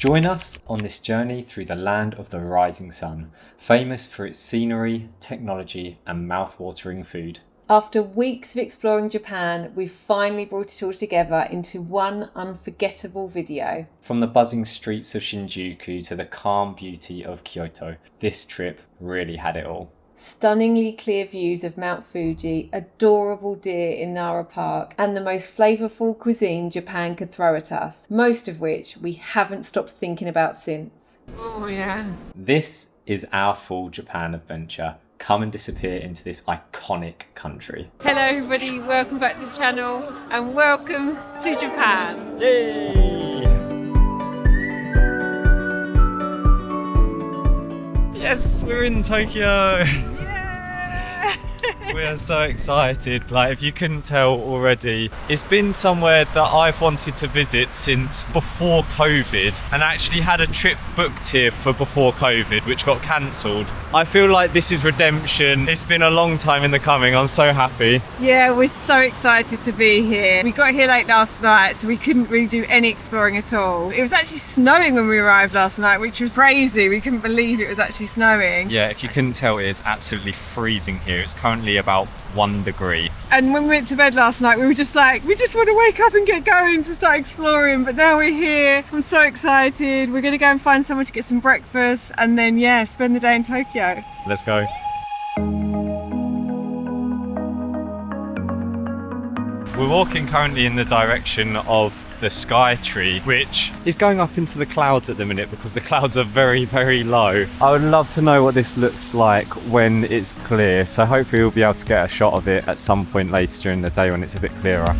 Join us on this journey through the land of the rising sun, famous for its scenery, technology, and mouth-watering food. After weeks of exploring Japan, we've finally brought it all together into one unforgettable video. From the buzzing streets of Shinjuku to the calm beauty of Kyoto, this trip really had it all. Stunningly clear views of Mount Fuji, adorable deer in Nara Park, and the most flavourful cuisine Japan could throw at us, most of which we haven't stopped thinking about since. Oh yeah. This is our full Japan adventure. Come and disappear into this iconic country. Hello everybody, welcome back to the channel and welcome to Japan. Yay! Yes, we're in Tokyo. Yeah! We are so excited. Like, if you couldn't tell already, it's been somewhere that I've wanted to visit since before COVID, and actually had a trip booked here for before COVID, which got cancelled. I feel like this is redemption. It's been a long time in the coming. I'm so happy. Yeah, we're so excited to be here. We got here late last night, so we couldn't really do any exploring at all. It was actually snowing when we arrived last night, which was crazy. We couldn't believe it was actually snowing. Yeah, if you couldn't tell, it is absolutely freezing here. It's currently about 1 degree. And when we went to bed last night, we were just like, we just want to wake up and get going to start exploring. But now we're here. I'm so excited. We're going to go and find somewhere to get some breakfast and then, yeah, spend the day in Tokyo. Let's go. We're walking currently in the direction of the sky tree, which is going up into the clouds at the minute because the clouds are very, very low. I would love to know what this looks like when it's clear, so hopefully we'll be able to get a shot of it at some point later during the day when it's a bit clearer.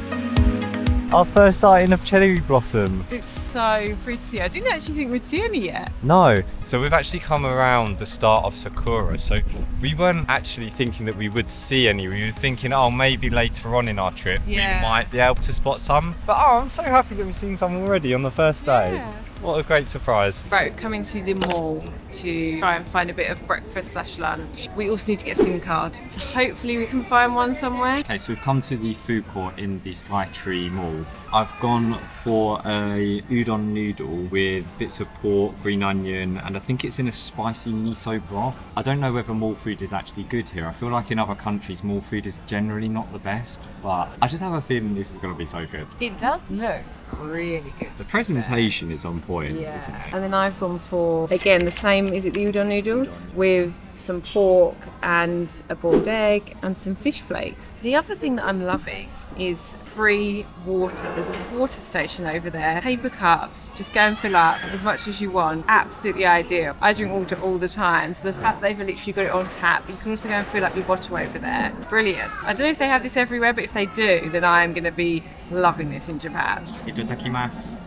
Our first sighting of cherry blossom. It's so pretty. I didn't actually think we'd see any yet. No. So we've actually come around the start of Sakura, so we weren't actually thinking that we would see any. We were thinking, oh, maybe later on in our trip we might be able to spot some. But oh, I'm so happy that we've seen some already on the first day. Yeah. What a great surprise. Right, coming to the mall to try and find a bit of breakfast / lunch. We also need to get a SIM card, so hopefully we can find one somewhere. Okay, so we've come to the food court in the Skytree Mall. I've gone for a udon noodle with bits of pork, green onion, and I think it's in a spicy miso broth. I don't know whether mall food is actually good here. I feel like in other countries mall food is generally not the best, but I just have a feeling this is going to be so good. It does look really good. The presentation is on point, isn't it? And then I've gone for, again, the same, is it the udon noodles? With some pork and a boiled egg and some fish flakes. The other thing that I'm loving is free water. There's a water station over there. Paper cups, just go and fill up as much as you want. Absolutely ideal. I drink water all the time, so the fact they've literally got it on tap, you can also go and fill up your bottle over there. Brilliant. I don't know if they have this everywhere, but if they do, then I am going to be loving this in Japan. Itadakimasu.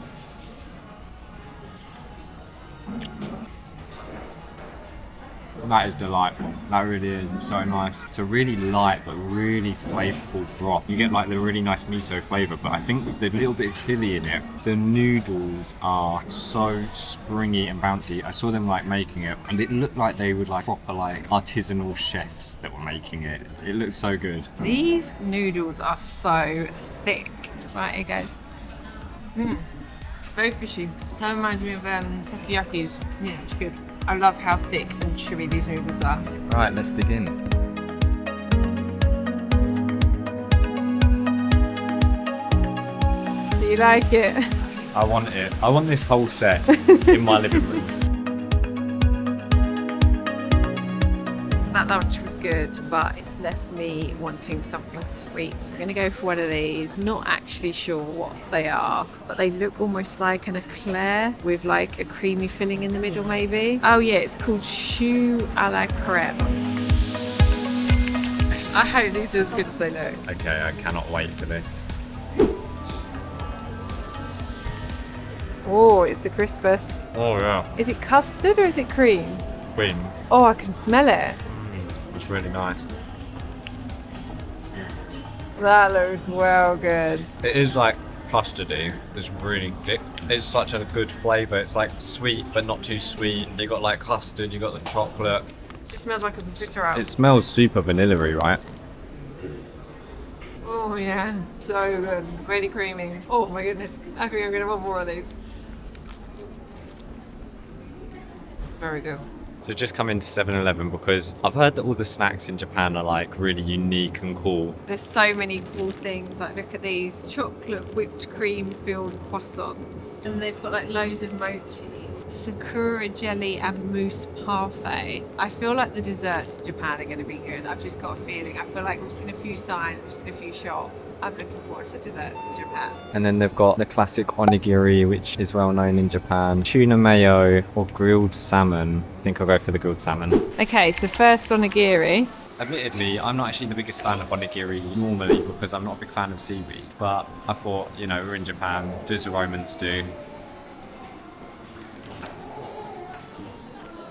That is delightful. That really is. It's so nice. It's a really light but really flavourful broth. You get like the really nice miso flavour, but I think with the little bit of chili in it, the noodles are so springy and bouncy. I saw them like making it, and it looked like they were like proper like artisanal chefs that were making it. It looked so good. These noodles are so thick. Right, here goes. Very fishy. Kind of reminds me of takoyakis. Yeah, it's good. I love how thick and chewy these noodles are. Right, let's dig in. Do you like it? I want it. I want this whole set in my living room. So that lunch was good, but it's left me wanting something sweet. So we're going to go for one of these. Not actually sure what they are, but they look almost like an eclair with like a creamy filling in the middle maybe. Oh yeah, it's called choux à la crème. I hope these are as good as they look. Okay, I cannot wait for this. Oh, it's the crispest. Oh yeah. Is it custard or is it cream? Cream. Oh, I can smell it. It's really nice. That looks well good. It is like custardy. It's really thick. It's such a good flavour. It's like sweet but not too sweet. You got like custard, you got the chocolate. It just smells like a profiterole. It smells super vanilla-y, right? Oh yeah, so good. Really creamy. Oh my goodness, I think I'm gonna want more of these. Very good. So just come into 7-Eleven because I've heard that all the snacks in Japan are like really unique and cool. There's so many cool things. Like, look at these chocolate whipped cream filled croissants. And they've got like loads of mochi. Sakura jelly and mousse parfait. I feel like the desserts in Japan are going to be good. I've just got a feeling. I feel like we've seen a few signs, we've seen a few shops. I'm looking forward to desserts in Japan. And then they've got the classic onigiri, which is well known in Japan. Tuna mayo or grilled salmon. I think I'll go for the grilled salmon. Okay, so first onigiri. Admittedly, I'm not actually the biggest fan of onigiri normally because I'm not a big fan of seaweed. But I thought, you know, we're in Japan, do as the Romans do.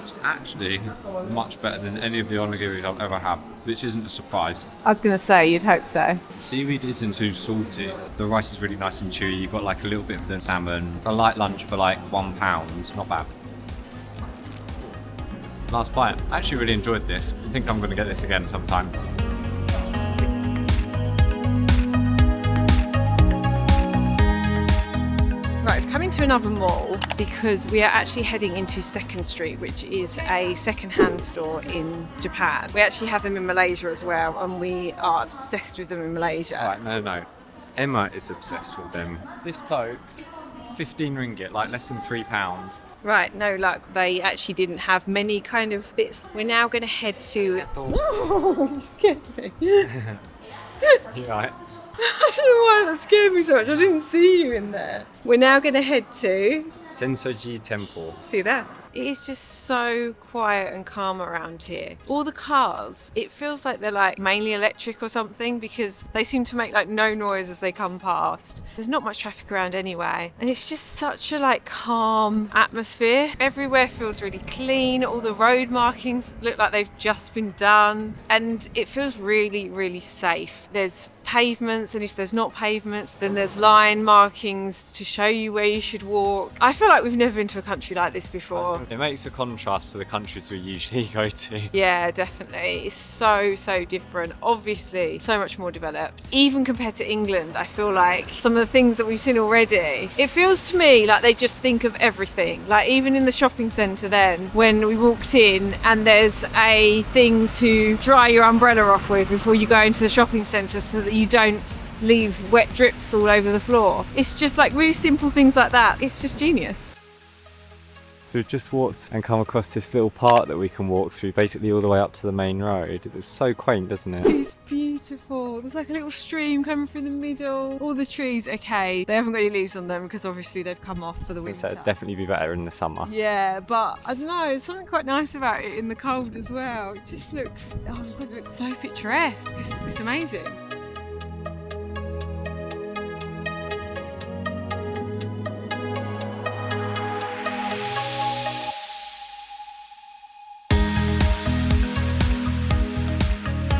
It's actually much better than any of the onigiris I've ever had, which isn't a surprise. I was going to say, you'd hope so. Seaweed isn't too salty. The rice is really nice and chewy. You've got like a little bit of the salmon. A light lunch for like £1, not bad. Last bite. I actually really enjoyed this. I think I'm going to get this again sometime. Right, we've come into another mall because we are actually heading into 2nd Street, which is a second-hand store in Japan. We actually have them in Malaysia as well, and we are obsessed with them in Malaysia. Alright, no. Emma is obsessed with them. This coat, 15 ringgit, like less than £3. Right, no luck. They actually didn't have many kind of bits. We're now going to head to... Oh, you scared me. You're right. I don't know why that scared me so much. I didn't see you in there. We're now going to head to... Senso-ji Temple. See that? It is just so quiet and calm around here. All the cars, it feels like they're like mainly electric or something because they seem to make like no noise as they come past. There's not much traffic around anyway. And it's just such a like calm atmosphere. Everywhere feels really clean. All the road markings look like they've just been done. And it feels really, really safe. There's pavements, and if there's not pavements, then there's line markings to show you where you should walk. I feel like we've never been to a country like this before. It makes a contrast to the countries we usually go to. Yeah, definitely. It's so different. Obviously, so much more developed. Even compared to England, I feel like some of the things that we've seen already, it feels to me like they just think of everything. Like even in the shopping centre then, when we walked in and there's a thing to dry your umbrella off with before you go into the shopping centre so that you don't leave wet drips all over the floor. It's just like really simple things like that. It's just genius. So we've just walked and come across this little park that we can walk through, basically all the way up to the main road. It's so quaint, doesn't it? It's beautiful. There's like a little stream coming through the middle. All the trees, okay, they haven't got any leaves on them because obviously they've come off for the winter. So it'd definitely be better in the summer. Yeah, but I don't know, there's something quite nice about it in the cold as well. It just looks, oh my God, it looks so picturesque. It's amazing.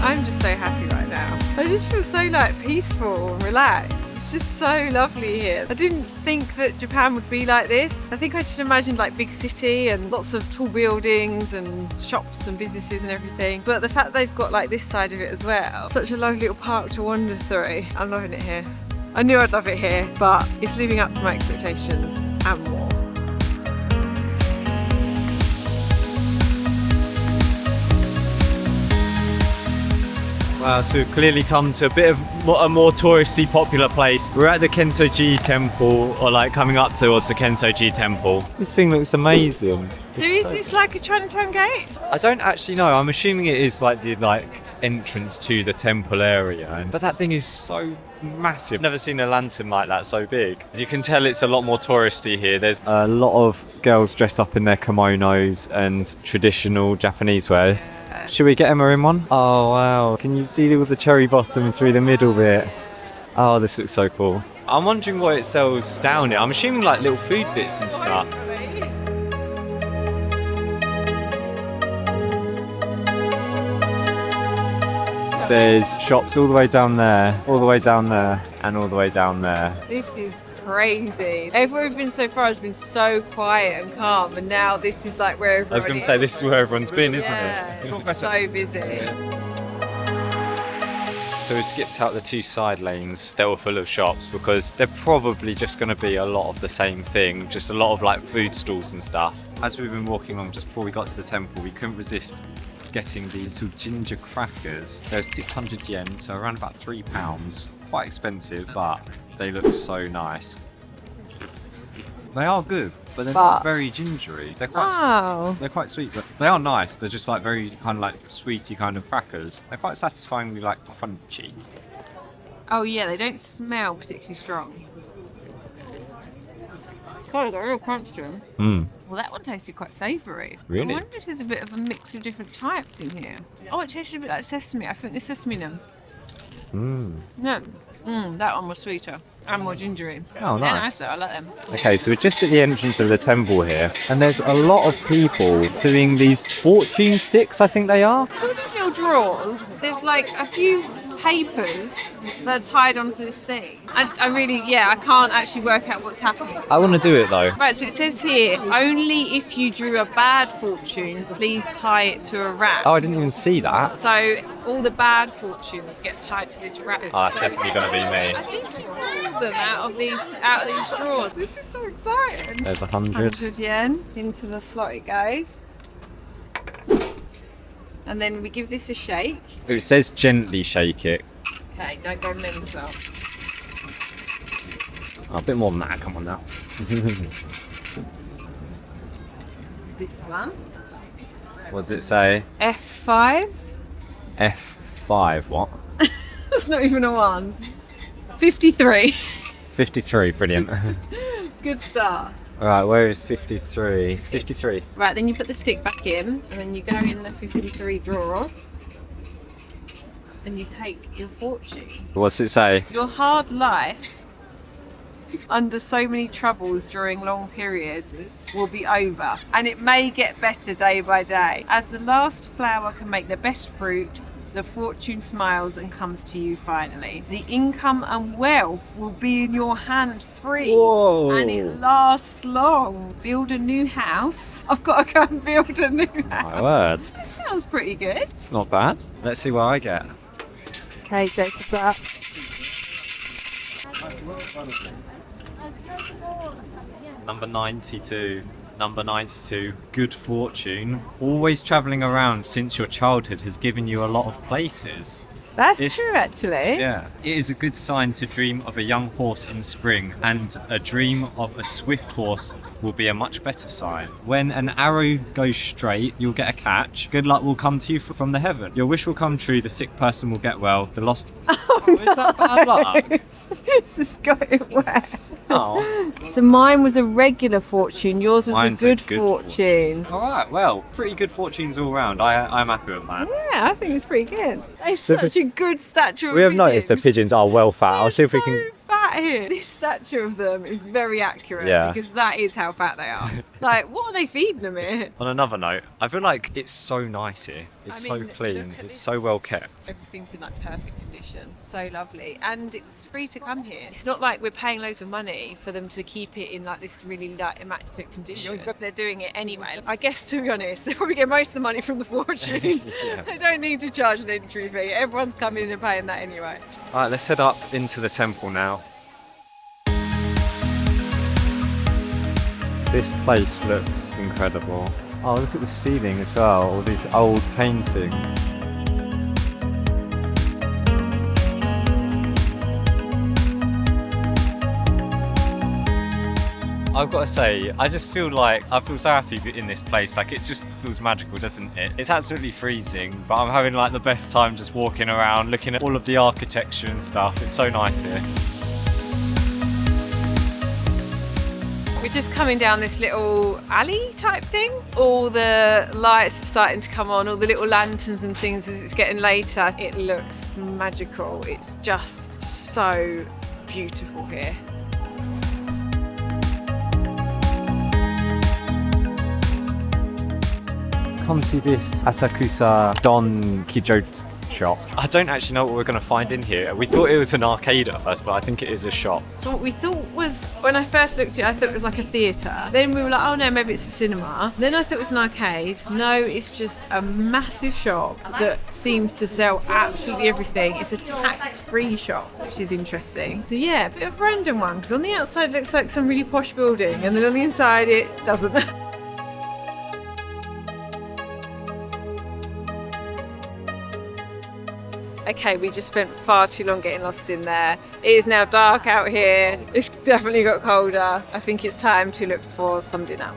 I'm just so happy right now. I just feel so like peaceful and relaxed. It's just so lovely here. I didn't think that Japan would be like this. I think I just imagined like big city and lots of tall buildings and shops and businesses and everything. But the fact they've got like this side of it as well. Such a lovely little park to wander through. I'm loving it here. I knew I'd love it here, but it's living up to my expectations and more. Wow, so we've clearly come to a bit of a more touristy, popular place. We're at the Senso-ji Temple, or like coming up towards the Senso-ji Temple. This thing looks amazing. So is this like a Chinatown gate? I don't actually know. I'm assuming it is like the entrance to the temple area, but that thing is so massive. Never seen a lantern like that so big. You can tell it's a lot more touristy here. There's a lot of girls dressed up in their kimonos and traditional Japanese wear. Should we get Emma in one? Oh wow, can you see all the cherry blossom through the middle bit? Oh, this looks so cool. I'm wondering what it sells down here. I'm assuming like little food bits and stuff. There's shops all the way down there, all the way down there, and all the way down there. This is crazy. Everywhere we've been so far has been so quiet and calm, and now this is like where everyone I was going to say, this is where everyone's been, isn't it? it? It's so busy. So So we skipped out the 2 side lanes that were full of shops because they're probably just going to be a lot of the same thing, just a lot of like food stalls and stuff. As we've been walking along just before we got to the temple, we couldn't resist getting these little ginger crackers. They're 600 yen, so around about £3. Quite expensive, but they look so nice. They are good, but they're not very gingery. They're quite sweet, but they are nice. They're just like very kind of like sweety kind of crackers. They're quite satisfyingly like crunchy. Oh yeah, they don't smell particularly strong. God, they've got a real crunch to them. Well, that one tasted quite savoury. Really? I wonder if there's a bit of a mix of different types in here. Oh, it tasted a bit like sesame. I think there's sesame in them. No. That one was sweeter and more gingery. Oh, They're nice. nicer. I like them. Okay, so we're just at the entrance of the temple here, and there's a lot of people doing these fortune sticks, I think they are. Some of these little drawers, there's like a few papers that are tied onto this thing. I can't actually work out what's happening. I want to do it though. Right, so it says here, only if you drew a bad fortune, please tie it to a wrap. Oh, I didn't even see that. So all the bad fortunes get tied to this wrap. Oh, that's definitely going to be me. I think you pull them out of these drawers. This is so exciting. There's 100. 100 yen. Into the slot it goes. And then we give this a shake. It says gently shake it. Okay, don't go mental. Oh, a bit more than that, come on now. This one. What does it say? F5. F5, what? That's not even a 1. 53. 53, brilliant. Good start. Alright, where is 53? 53. Right, then you put the stick back in, and then you go in the 53 drawer, and you take your fortune. What's it say? Your hard life, under so many troubles during long periods, will be over, and it may get better day by day. As the last flower can make the best fruit, the fortune smiles and comes to you finally. The income and wealth will be in your hand free. Whoa. And it lasts long. Build a new house. I've got to go and build a new house. My word. That sounds pretty good. Not bad. Let's see what I get. Okay, go to that. Number 92. Number 92. Good fortune. Always travelling around since your childhood has given you a lot of places. That's true, actually. Yeah. It is a good sign to dream of a young horse in spring, and a dream of a swift horse will be a much better sign. When an arrow goes straight, you'll get a catch. Good luck will come to you from the heaven. Your wish will come true. The sick person will get well. The lost... Oh, is that bad luck? It's just got it wet. Oh. So mine was a regular fortune, yours was Mine's a good fortune. Alright, well, pretty good fortunes all round. I'm happy with that. Yeah, I think it's pretty good. It's such a good statue of We have pigeons. noticed the pigeons are well fat. I'll see if we so can... fat here. This statue of them is very accurate because that is how fat they are. Like, what are they feeding them here? On another note, I feel like it's so nice here. It's so clean. It's so well kept. Everything's in like perfect condition. So lovely. And it's free to come here. It's not like we're paying loads of money for them to keep it in like this really like immaculate condition. They're doing it anyway. I guess, to be honest, they probably get most of the money from the fortunes. They don't need to charge an entry fee. Everyone's coming in and paying that anyway. Alright, let's head up into the temple now. This place looks incredible. Oh, look at the ceiling as well, all these old paintings. I've got to say, I just feel like, I feel so happy in this place. Like, it just feels magical, doesn't it? It's absolutely freezing, but I'm having like the best time just walking around, looking at all of the architecture and stuff. It's so nice here. We're just coming down this little alley type thing. All the lights are starting to come on, all the little lanterns and things as it's getting later. It looks magical. It's just so beautiful here. Come see this Asakusa Don shop. I don't actually know what we're going to find in here. We thought it was an arcade at first, but I think it is a shop. So what we thought was, when I first looked at it, I thought it was like a theatre. Then we were like, oh no, maybe it's a cinema. Then I thought it was an arcade. No, it's just a massive shop that seems to sell absolutely everything. It's a tax-free shop, which is interesting. So yeah, a bit of a random one, because on the outside it looks like some really posh building, and then on the inside it doesn't. Okay, we just spent far too long getting lost in there. It is now dark out here. It's definitely got colder. I think it's time to look for some dinner.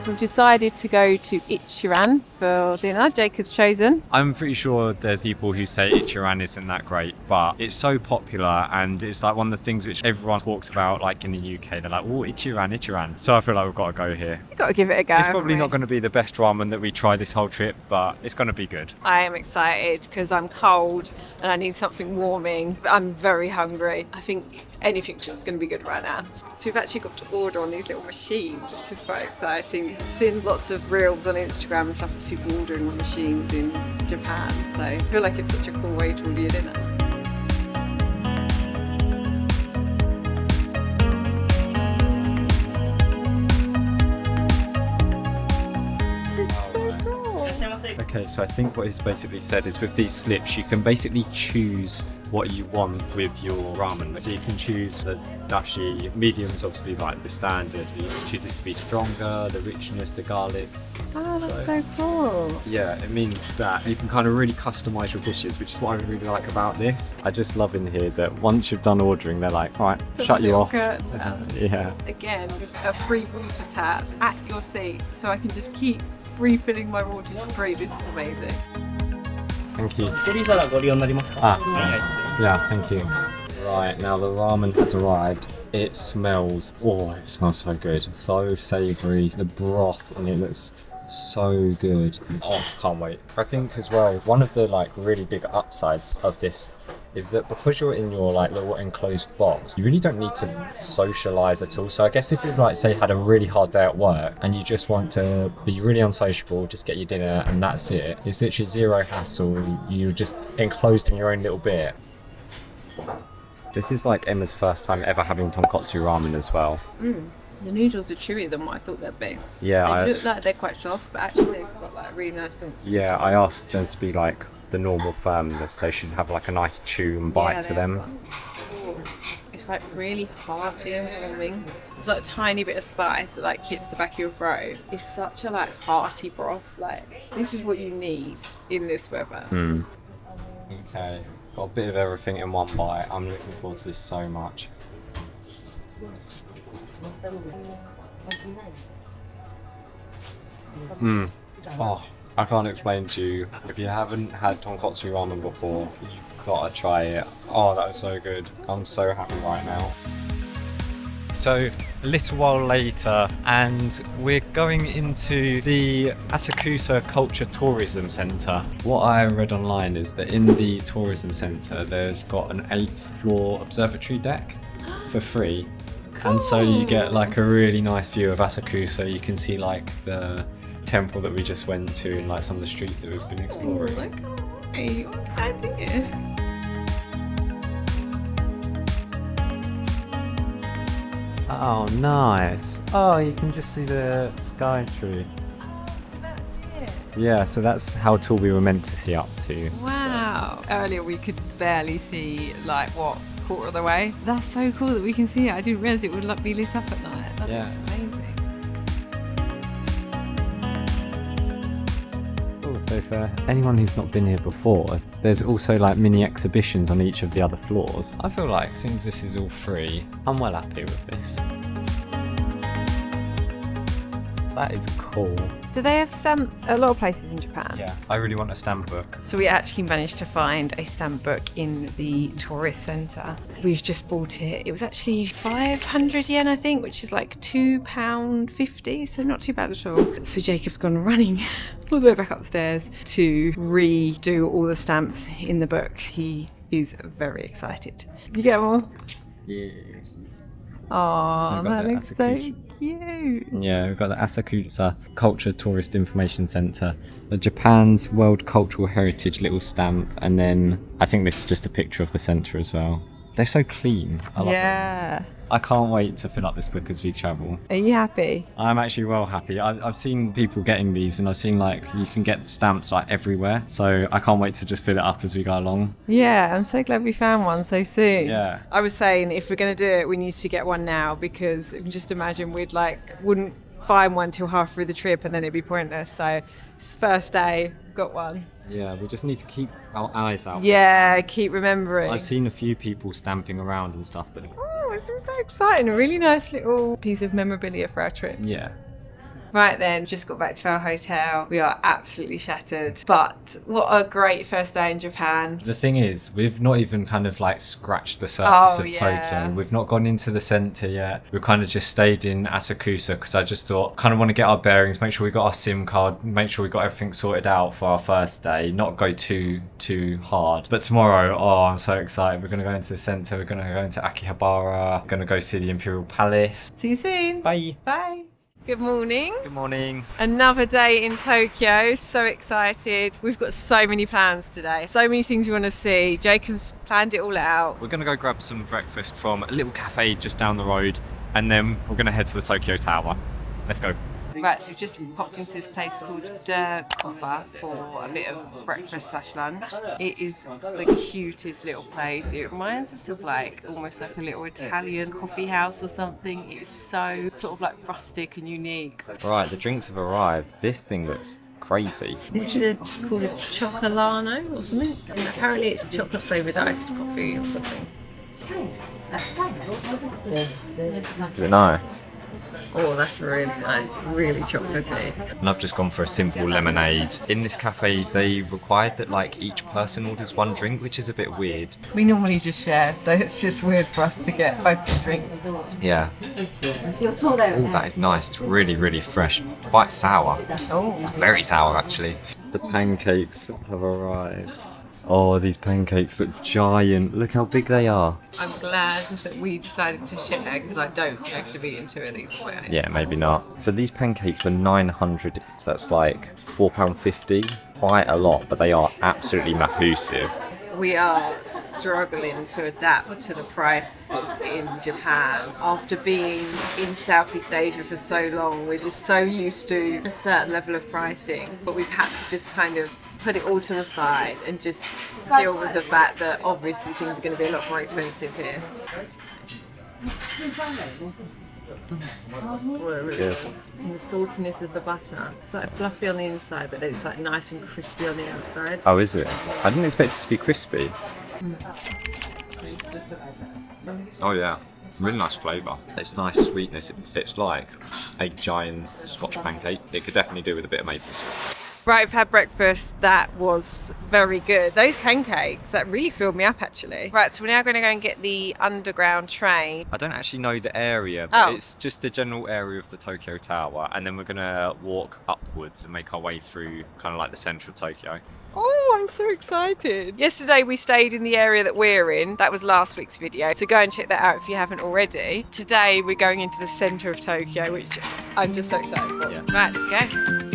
So we've decided to go to Ichiran for dinner. Jacob's chosen. I'm pretty sure there's people who say Ichiran isn't that great, but it's so popular and it's like one of the things which everyone talks about, like in the UK. They're like, oh, Ichiran. So I feel like we've got to go here. We've got to give it a go. It's probably not going to be the best ramen that we try this whole trip, but it's going to be good. I am excited because I'm cold and I need something warming. I'm very hungry. I think anything's going to be good right now. So we've actually got to order on these little machines, which is quite exciting. I've seen lots of reels on Instagram and stuff of people ordering on machines in Japan. So I feel like it's such a cool way to order your dinner. Okay, so I think what he's basically said is with these slips, you can basically choose what you want with your ramen. So you can choose the dashi, mediums obviously like the standard, you can choose it to be stronger, the richness, the garlic. Oh, that's so cool. Yeah, it means that you can kind of really customise your dishes, which is what I really like about this. I just love in here that once you've done ordering, they're like, right, shut you off. Yeah. Again, a free water tap at your seat, so I can just keep refilling my water for free. This is amazing. Thank you. Yeah, thank you. Right, now the ramen has arrived. It smells so good. So savoury. The broth and it looks so good. Oh, can't wait. I think as well, one of the like really big upsides of this is that because you're in your like little enclosed box, you really don't need to socialise at all. So I guess if you like say had a really hard day at work and you just want to be really unsociable, just get your dinner and that's it. It's literally zero hassle. You're just enclosed in your own little bit. This is like Emma's first time ever having tonkotsu ramen as well. The noodles are chewier than what I thought they'd be. Yeah, They look like they're quite soft, but actually they've got like a really nice density. Yeah, I asked them to be like the normal firmness. They should have like a nice chew and bite to them. It's like really hearty and warming. It's like a tiny bit of spice that like hits the back of your throat. It's such a like hearty broth. Like this is what you need in this weather. Okay, got a bit of everything in one bite. I'm looking forward to this so much. Oh, I can't explain to you. If you haven't had tonkotsu ramen before, you've got to try it. Oh, that is so good. I'm so happy right now. So a little while later and we're going into the Asakusa Culture Tourism Centre. What I read online is that in the tourism centre there's got an 8th floor observatory deck for free. Cool. And so you get like a really nice view of Asakusa. You can see like the temple that we just went to and like some of the streets that we've been exploring. Hey, what can I do? Oh, nice. Oh, you can just see the sky tree. So that's it. Yeah, so that's how tall we were meant to see up to. Wow. Earlier we could barely see like what, quarter of the way. That's so cool that we can see it. I didn't realise it would like be lit up at night. That looks amazing. So for anyone who's not been here before, there's also like mini exhibitions on each of the other floors. I feel like since this is all free, I'm well happy with this. That is cool. Do they have stamps at a lot of places in Japan? Yeah, I really want a stamp book. So we actually managed to find a stamp book in the tourist centre. We've just bought it. It was actually 500 yen, I think, which is like £2.50, so not too bad at all. So Jacob's gone running all the way back upstairs to redo all the stamps in the book. He is very excited. Did you get them all? Yeah. Oh, that looks so cute. Yeah, we've got the Asakusa Culture Tourist Information Centre, the Japan's World Cultural Heritage little stamp, and then I think this is just a picture of the centre as well. They're so clean. I love them. Yeah. I can't wait to fill up this book as we travel. Are you happy? I'm actually well happy. I've seen people getting these, and I've seen like you can get stamps like everywhere. So I can't wait to just fill it up as we go along. Yeah, I'm so glad we found one so soon. Yeah. I was saying if we're going to do it, we need to get one now, because you can just imagine wouldn't find one till half through the trip and then it'd be pointless. So it's first day, got one. Yeah, we just need to keep our eyes out. Yeah, keep remembering. I've seen a few people stamping around and stuff, but Oh, this is so exciting. A really nice little piece of memorabilia for our trip. yeah. Right then, just got back to our hotel. We are absolutely shattered. But what a great first day in Japan. The thing is, we've not even kind of like scratched the surface of yeah. Tokyo. We've not gone into the centre yet. We've kind of just stayed in Asakusa because I just thought, kind of want to get our bearings, make sure we got our SIM card, make sure we got everything sorted out for our first day, not go too hard. But tomorrow, oh, I'm so excited. We're going to go into the centre, we're going to go into Akihabara, we're going to go see the Imperial Palace. See you soon. Bye. Bye. Good morning. Good morning. Another day in Tokyo. So excited. We've got so many plans today. So many things we want to see. Jacob's planned it all out. We're going to go grab some breakfast from a little cafe just down the road, and then we're going to head to the Tokyo Tower. Let's go. Right, so we've just popped into this place called Der Koffer for a bit of breakfast / lunch. It is the cutest little place. It reminds us of almost like a little Italian coffee house or something. It's so sort of like rustic and unique. Right, the drinks have arrived. This thing looks crazy. This is called a Chocolano or something. And apparently it's chocolate flavoured iced coffee or something. Is it nice? Oh, that's really nice. Really chocolatey. And I've just gone for a simple lemonade. In this cafe, they required that each person orders one drink, which is a bit weird. We normally just share, so it's just weird for us to get both the drink. Yeah. Oh, that is nice. It's really, really fresh. Quite sour. Oh. Very sour, actually. The pancakes have arrived. Oh, these pancakes look giant. Look how big they are. I'm glad that we decided to share, because I don't think I could have eaten 2 of these on my own. Yeah, maybe not. So these pancakes were 900, so that's like £4.50. Quite a lot, but they are absolutely massive. We are struggling to adapt to the prices in Japan. After being in Southeast Asia for so long, we're just so used to a certain level of pricing, but we've had to just kind of put it all to the side and just deal with the fact that obviously things are going to be a lot more expensive here. Good. And the saltiness of the butter. It's like fluffy on the inside, but then it's like nice and crispy on the outside. Oh, is it? I didn't expect it to be crispy. Oh yeah, really nice flavour. It's nice sweetness. It's like a giant Scotch pancake. It could definitely do with a bit of maple syrup. Right, I've had breakfast. That was very good. Those pancakes, that really filled me up actually. Right, so we're now going to go and get the underground train. I don't actually know the area, but Oh. it's just the general area of the Tokyo Tower, and then we're going to walk upwards and make our way through kind of like the centre of Tokyo. Oh, I'm so excited. Yesterday we stayed in the area that we're in. That was last week's video, so go and check that out if you haven't already. Today we're going into the centre of Tokyo, which I'm just so excited for. Yeah. Right, let's go.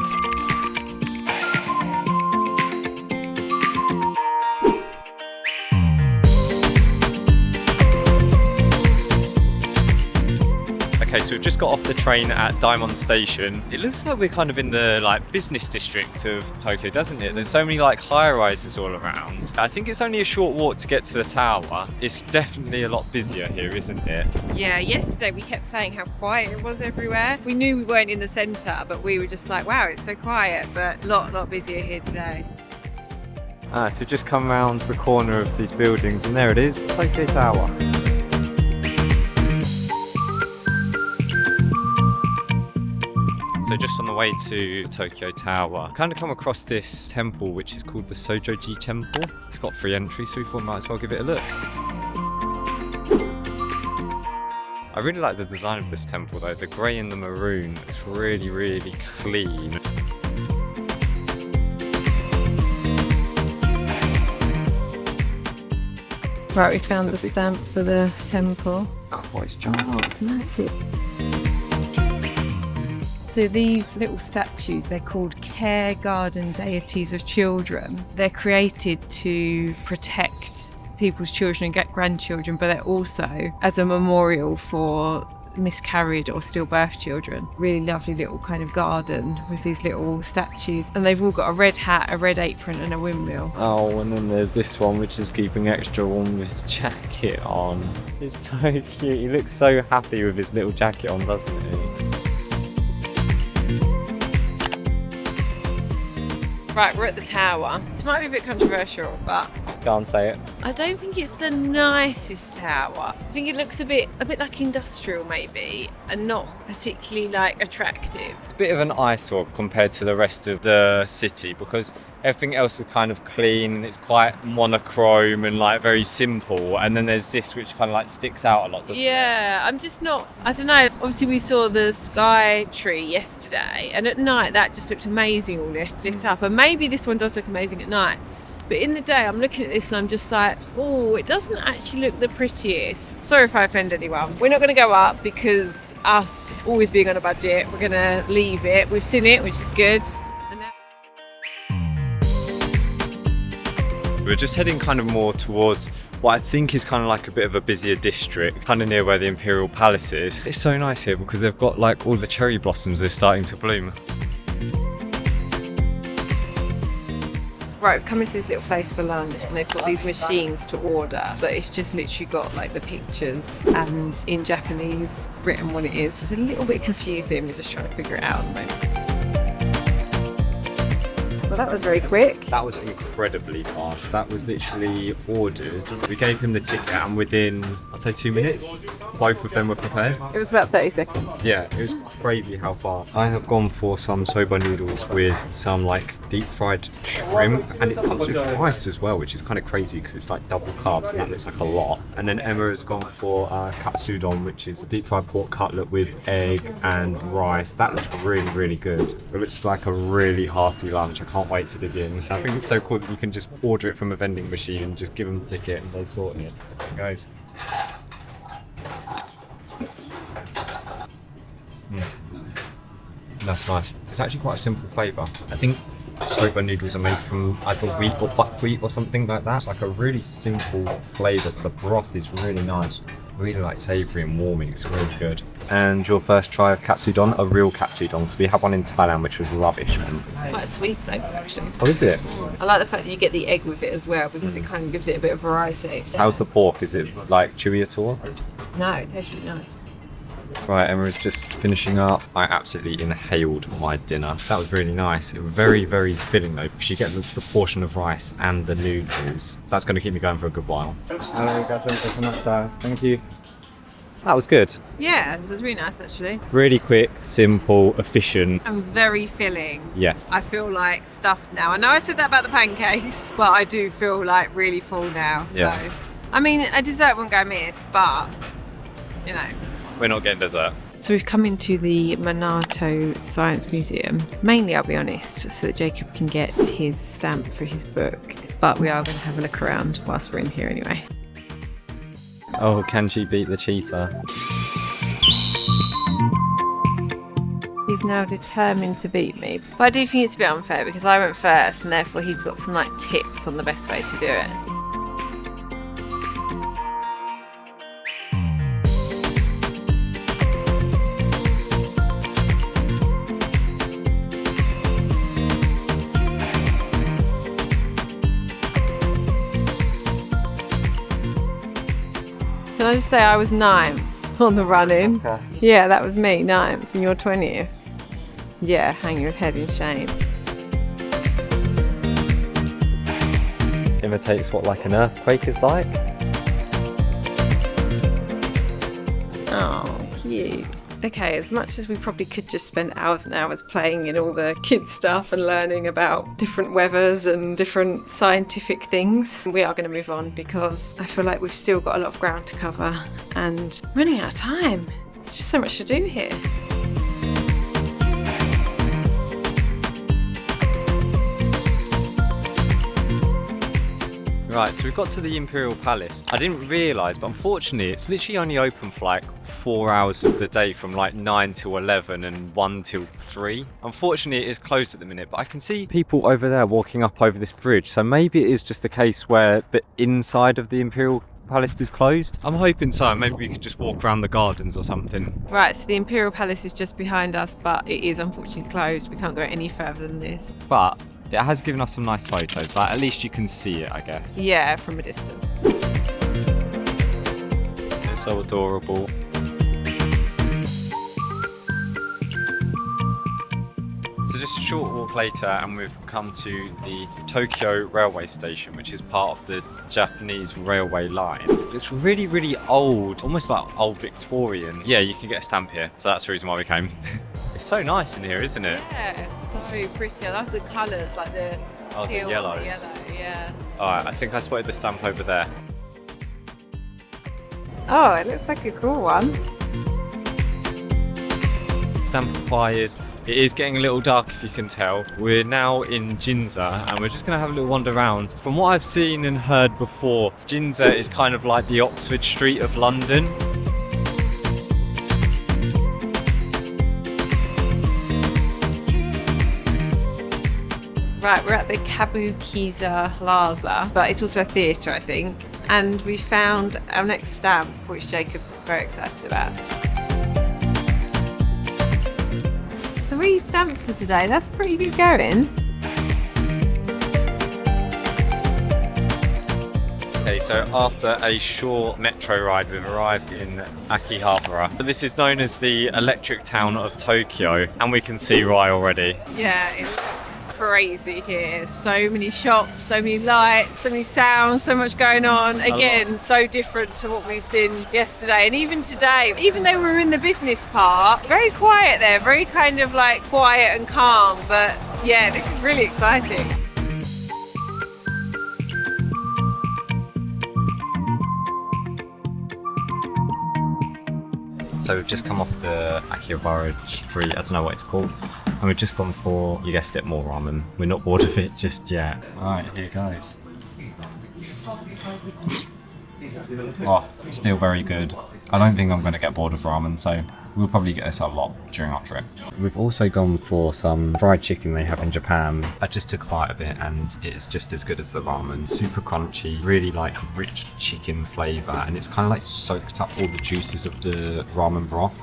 Okay, so we've just got off the train at Daimon Station. It looks like we're kind of in the business district of Tokyo, doesn't it? There's so many high-rises all around. I think it's only a short walk to get to the tower. It's definitely a lot busier here, isn't it? Yeah, yesterday we kept saying how quiet it was everywhere. We knew we weren't in the centre, but we were just like, wow, it's so quiet, but a lot busier here today. So we've just come around the corner of these buildings, and there it is, Tokyo Tower. So just on the way to Tokyo Tower, kind of come across this temple which is called the Senso-ji Temple. It's got free entry, so we thought we might as well give it a look. I really like the design of this temple though. The grey and the maroon, it's really, really clean. Right, we found the stamp for the temple. Oh, it's giant. Oh, it's massive. So these little statues, they're called care garden deities of children. They're created to protect people's children and grandchildren, but they're also as a memorial for miscarried or stillbirth children. Really lovely little kind of garden with these little statues, and they've all got a red hat, a red apron and a windmill. Oh, and then there's this one which is keeping extra warm with his jacket on. It's so cute. He looks so happy with his little jacket on, doesn't he? Right, we're at the tower. This might be a bit controversial, but Can't say it. I don't think it's the nicest tower. I think it looks a bit like industrial maybe, and not particularly like attractive. It's a bit of an eyesore compared to the rest of the city because everything else is kind of clean and it's quite monochrome and like very simple, and then there's this which kind of like sticks out a lot, doesn't it? Yeah, I'm just not, I don't know. Obviously we saw the sky tree yesterday, and at night that just looked amazing, all lit up, and maybe this one does look amazing at night. But in the day, I'm looking at this and I'm just like, oh, it doesn't actually look the prettiest. Sorry if I offend anyone. We're not going to go up because us always being on a budget, we're going to leave it. We've seen it, which is good. And now... We're just heading kind of more towards what I think is kind of like a bit of a busier district, kind of near where the Imperial Palace is. It's so nice here because they've got like all the cherry blossoms are starting to bloom. Right, we've come into this little place for lunch and they've got these machines to order, but it's just literally got like the pictures and in Japanese written what it is. It's a little bit confusing, we're just trying to figure it out at the moment. Well, that was very quick. That was incredibly fast. That was literally ordered. We gave him the ticket and within, I'd say 2 minutes, both of them were prepared. It was about 30 seconds. Yeah, it was crazy how fast. I have gone for some soba noodles with some like deep fried shrimp, and it comes with rice as well, which is kind of crazy because it's like double carbs and that looks like a lot. And then Emma has gone for katsudon, which is a deep fried pork cutlet with egg and rice. That looks really, really good. It looks like a really hearty lunch. I can't wait to dig in. I think it's so cool that you can just order it from a vending machine and just give them the ticket and they sort it. There it goes. That's nice. It's actually quite a simple flavour. I think soba noodles are made from either wheat or buckwheat or something like that. It's like a really simple flavour. The broth is really nice. Really like savoury and warming. It's really good. And your first try of katsudon, a real katsudon, because we had one in Thailand which was rubbish. It's quite a sweet flavour actually. Oh, is it? I like the fact that you get the egg with it as well because it kind of gives it a bit of variety. How's the pork? Is it like chewy at all? No, it tastes really nice. Right, Emma is just finishing up. I absolutely inhaled my dinner. That was really nice. It was very, very filling though, because you get the portion of rice and the noodles. That's going to keep me going for a good while. Thank you. That was good. Yeah, it was really nice actually. Really quick, simple, efficient. And very filling. Yes. I feel like stuffed now. I know I said that about the pancakes, but I do feel like really full now. So, Yeah. I mean, a dessert won't go amiss, but, you know. We're not getting dessert. So we've come into the Minato Science Museum. Mainly, I'll be honest, so that Jacob can get his stamp for his book. But we are going to have a look around whilst we're in here anyway. Oh, can she beat the cheetah? He's now determined to beat me. But I do think it's a bit unfair because I went first and therefore he's got some like tips on the best way to do it. Can I just say I was 9th on the run-in? Okay. Yeah, that was me, 9th, and you're 20th. Yeah, hang your head in shame. Imitates what like an earthquake is like. Oh, cute. Okay, as much as we probably could just spend hours and hours playing in all the kids stuff and learning about different weathers and different scientific things, we are going to move on because I feel like we've still got a lot of ground to cover and running out of time. There's just so much to do here. Right, so we've got to the Imperial Palace. I didn't realise, but unfortunately it's literally only open for like 4 hours of the day from like 9 till 11 and 1 till 3. Unfortunately it is closed at the minute, but I can see people over there walking up over this bridge, so maybe it is just the case where the inside of the Imperial Palace is closed. I'm hoping so. Maybe we could just walk around the gardens or something. Right, so the Imperial Palace is just behind us, but it is unfortunately closed. We can't go any further than this. But it has given us some nice photos. Like, at least you can see it, I guess. Yeah, from a distance. It's so adorable. So just a short walk later and we've come to the Tokyo railway station, which is part of the Japanese railway line. It's really, really old, almost like old Victorian. Yeah, you can get a stamp here, so that's the reason why we came. It's so nice in here, isn't it? Yeah, it's so pretty. I love the colours, like the Oh, teal the yellows. and the yellow, yeah. Alright, I think I spotted the stamp over there. Oh, it looks like a cool one. Stamp acquired. It is getting a little dark, if you can tell. We're now in Ginza and we're just going to have a little wander around. From what I've seen and heard before, Ginza is kind of like the Oxford Street of London. Right, we're at the Kawaguchi Plaza, but it's also a theatre, I think. And we found our next stamp, which Jacob's very excited about. 3 stamps for today, that's pretty good going. Okay, so after a short metro ride, we've arrived in Akihabara. This is known as the electric town of Tokyo, and we can see why already. Yeah, it looks crazy here. So many shops, so many lights, so many sounds, so much going on. Again, so different to what we've seen yesterday and even today. Even though we were in the business part, very quiet there, very kind of like quiet and calm. But yeah, this is really exciting. So we've just come off the Akihabara street, I don't know what it's called, and we've just gone for, you guessed it, more ramen. We're not bored of it just yet. Right, here goes. Oh, still very good. I don't think I'm going to get bored of ramen, so we'll probably get this a lot during our trip. We've also gone for some fried chicken they have in Japan. I just took a bite of it and it's just as good as the ramen. Super crunchy, really like rich chicken flavour, and it's kind of like soaked up all the juices of the ramen broth.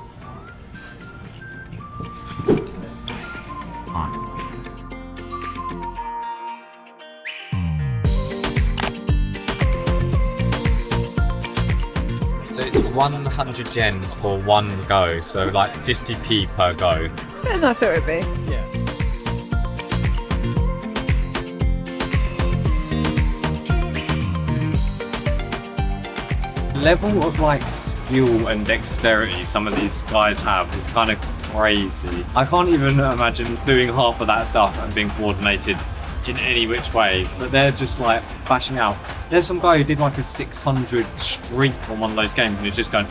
So it's 100 yen for one go, so like 50p per go. It's better than I thought it would be. Yeah. Level of like skill and dexterity some of these guys have is kind of crazy. I can't even imagine doing half of that stuff and being coordinated in any which way, but they're just like bashing out. There's some guy who did like a 600 streak on one of those games and he's just going.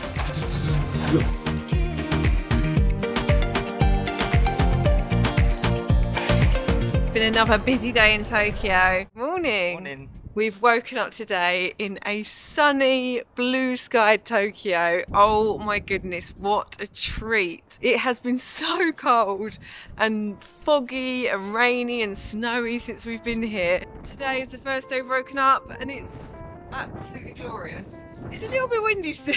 It's been another busy day in Tokyo. Morning. Morning. We've woken up today in a sunny, blue-skied Tokyo. Oh my goodness, what a treat. It has been so cold and foggy and rainy and snowy since we've been here. Today is the first day we've woken up and it's absolutely glorious. It's a little bit windy still.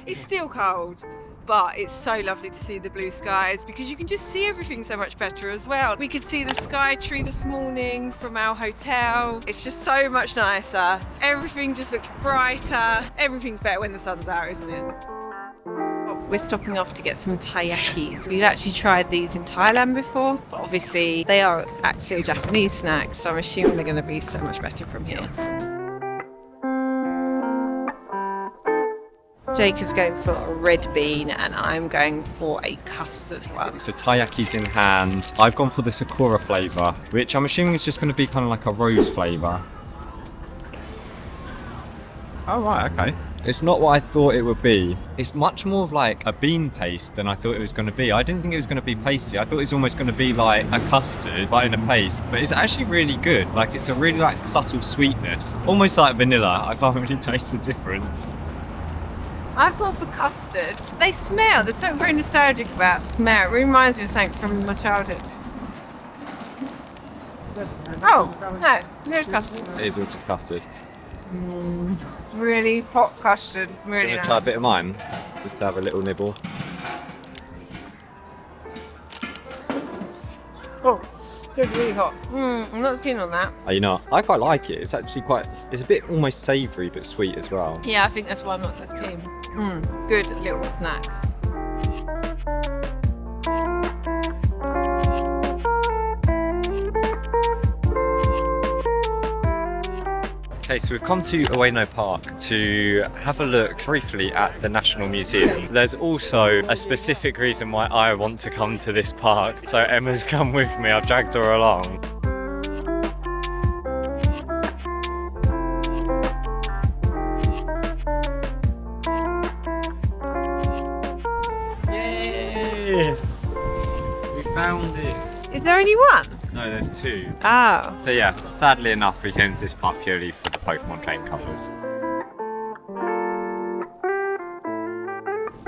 It's still cold. But it's so lovely to see the blue skies because you can just see everything so much better as well. We could see the sky tree this morning from our hotel. It's just so much nicer. Everything just looks brighter. Everything's better when the sun's out, isn't it? We're stopping off to get some taiyakis. We've actually tried these in Thailand before, but obviously they are actually a Japanese snack, so I'm assuming they're going to be so much better from here. Jacob's going for a red bean and I'm going for a custard one. So taiyaki's in hand. I've gone for the Sakura flavour, which I'm assuming is just going to be kind of like a rose flavour. Oh right, okay. It's not what I thought it would be. It's much more of like a bean paste than I thought it was going to be. I didn't think it was going to be pasty. I thought it was almost going to be like a custard, but in a paste. But it's actually really good. Like it's a really like subtle sweetness, almost like vanilla. I can't really taste the difference. I've gone for custard. They smell. There's something very nostalgic about the smell. It reminds me of something from my childhood. Oh, no, there's custard. It is all just custard. Really hot custard. Really Do you want nice. to try a bit of mine? Just to have a little nibble. Oh, it's really hot. I'm not as keen on that. Are you not? I quite like it. It's actually it's a bit almost savoury but sweet as well. Yeah, I think that's why I'm not as keen. Good little snack. Okay, so we've come to Ueno Park to have a look briefly at the National Museum. There's also a specific reason why I want to come to this park. So Emma's come with me, I've dragged her along. Yay! We found it! Is there only one? No, there's two. Oh. So yeah, sadly enough, we came to this park purely for the Pokemon train covers.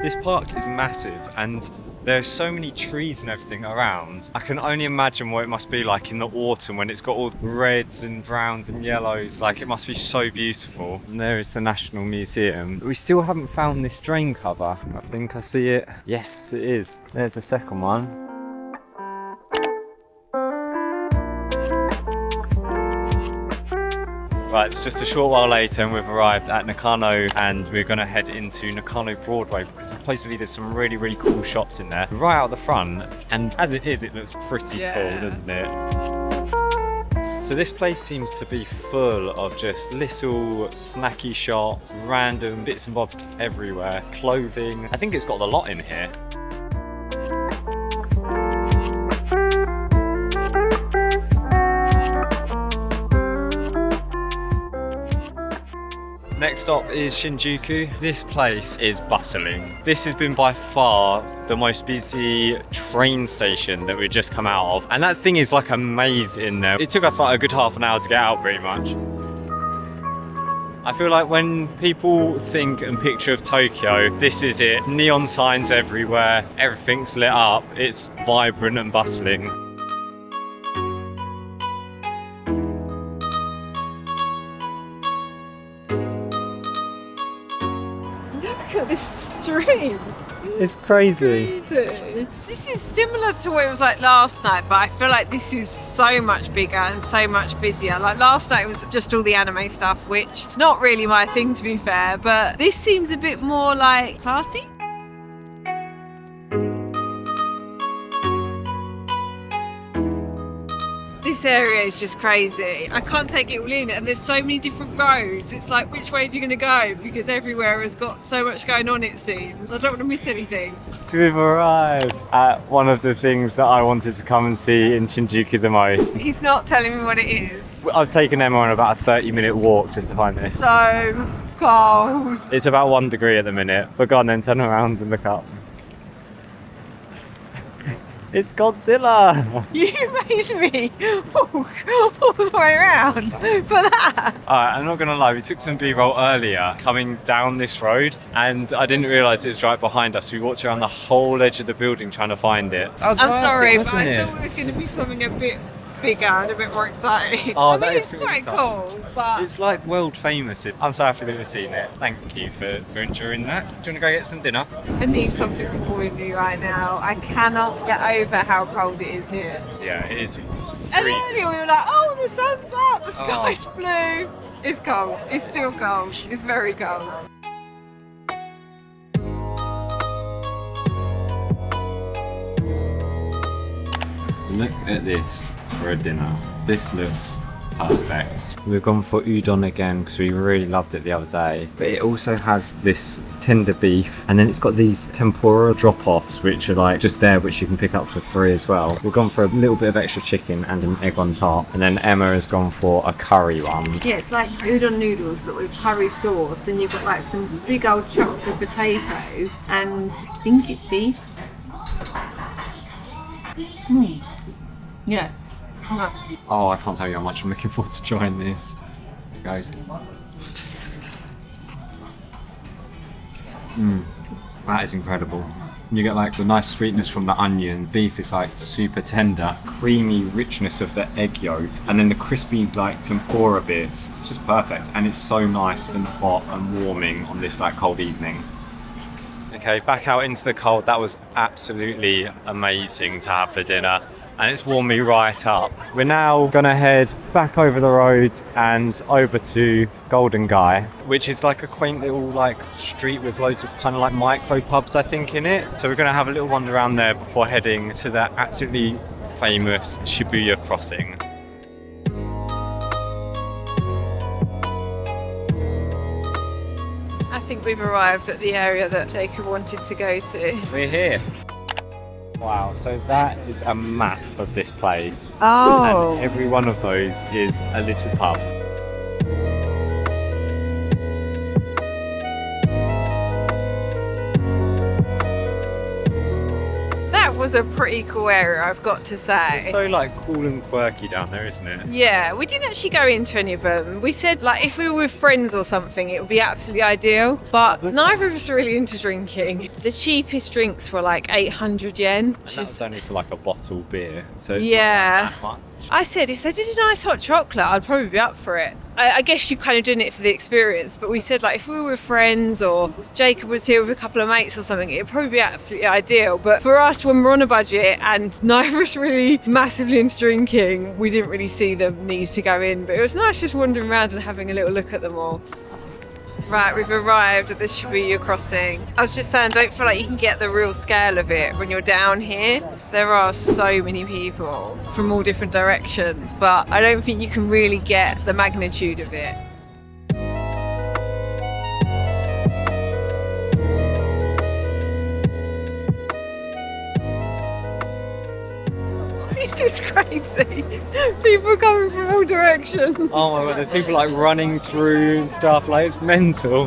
This park is massive and there's so many trees and everything around. I can only imagine what it must be like in the autumn when it's got all the reds and browns and yellows. Like it must be so beautiful. And there is the National Museum. We still haven't found this drain cover. I think I see it. Yes, it is. There's the second one. Right, it's just a short while later and we've arrived at Nakano and we're going to head into Nakano Broadway because supposedly there's some really, really cool shops in there right out the front, and as it is, it looks pretty cool, doesn't it? So this place seems to be full of just little snacky shops, random bits and bobs everywhere, clothing. I think it's got a lot in here. Next stop is Shinjuku. This place is bustling. This has been by far the most busy train station that we've just come out of. And that thing is like a maze in there. It took us like a good half an hour to get out pretty much. I feel like when people think and picture of Tokyo, this is it. Neon signs everywhere, everything's lit up, it's vibrant and bustling. Look at this street. It's crazy. This is similar to what it was like last night, but I feel like this is so much bigger and so much busier. Like last night was just all the anime stuff, which is not really my thing to be fair, but this seems a bit more like classy. This area is just crazy. I can't take it all in, and there's so many different roads. It's like, which way are you going to go? Because everywhere has got so much going on, it seems. I don't want to miss anything. So we've arrived at one of the things that I wanted to come and see in Shinjuku the most. He's not telling me what it is. I've taken Emma on about a 30-minute walk just to find this. So cold. It's about 1 degree at the minute, but go on then, turn around and look up. It's Godzilla! You made me walk all the way around for that. Alright, I'm not gonna lie, we took some B-roll earlier coming down this road and I didn't realise it was right behind us. We walked around the whole edge of the building trying to find it. I'm sorry, but I thought it was going to be something a bit bigger and a bit more exciting. Oh, I that mean, is it's pretty quite exciting. cool, but It's like world famous. I'm so happy that we've seen it. Thank you for enjoying that. Do you want to go get some dinner? I need something before me right now. I cannot get over how cold it is here. Yeah, it is And freezing. earlier we were like, oh, the sun's up, the sky's blue. It's cold. It's still cold. It's very cold. Look at this for a dinner. This looks perfect. We've gone for udon again because we really loved it the other day. But it also has this tender beef, and then it's got these tempura drop-offs which are like just there, which you can pick up for free as well. We've gone for a little bit of extra chicken and an egg on top, and then Emma has gone for a curry one. Yeah, it's like udon noodles but with curry sauce. Then you've got like some big old chunks of potatoes, and I think it's beef. Yeah. Oh, I can't tell you how much I'm looking forward to trying this. Guys. That is incredible. You get like the nice sweetness from the onion. Beef is like super tender, creamy richness of the egg yolk, and then the crispy like tempura bits. It's just perfect, and it's so nice and hot and warming on this like cold evening. Okay, back out into the cold. That was absolutely amazing to have for dinner, and it's warmed me right up. We're now gonna head back over the road and over to Golden Guy, which is like a quaint little like street with loads of kind of like micro pubs, I think, in it. So we're gonna have a little wander around there before heading to that absolutely famous Shibuya crossing. I think we've arrived at the area that Jacob wanted to go to. We're here. Wow, so that is a map of this place. Oh. And every one of those is a little pub. That was a pretty cool area, I've got to say. It's so like cool and quirky down there, isn't it? Yeah, we didn't actually go into any of them. We said like if we were with friends or something it would be absolutely ideal, but neither of us are really into drinking. The cheapest drinks were like 800 yen, And which that is was only for like a bottle beer, so it's Yeah. not like that much. I said if they did a nice hot chocolate I'd probably be up for it. I guess you kind of doing it for the experience, but we said like if we were with friends or Jacob was here with a couple of mates or something, it'd probably be absolutely ideal. But for us, when we're on a budget and neither of us really massively into drinking, we didn't really see the need to go in. But it was nice just wandering around and having a little look at them all. Right, we've arrived at the Shibuya crossing. I was just saying, don't feel like you can get the real scale of it when you're down here. There are so many people from all different directions, but I don't think you can really get the magnitude of it. This is crazy. People coming from all directions. Oh my god, there's people like running through and stuff, like it's mental.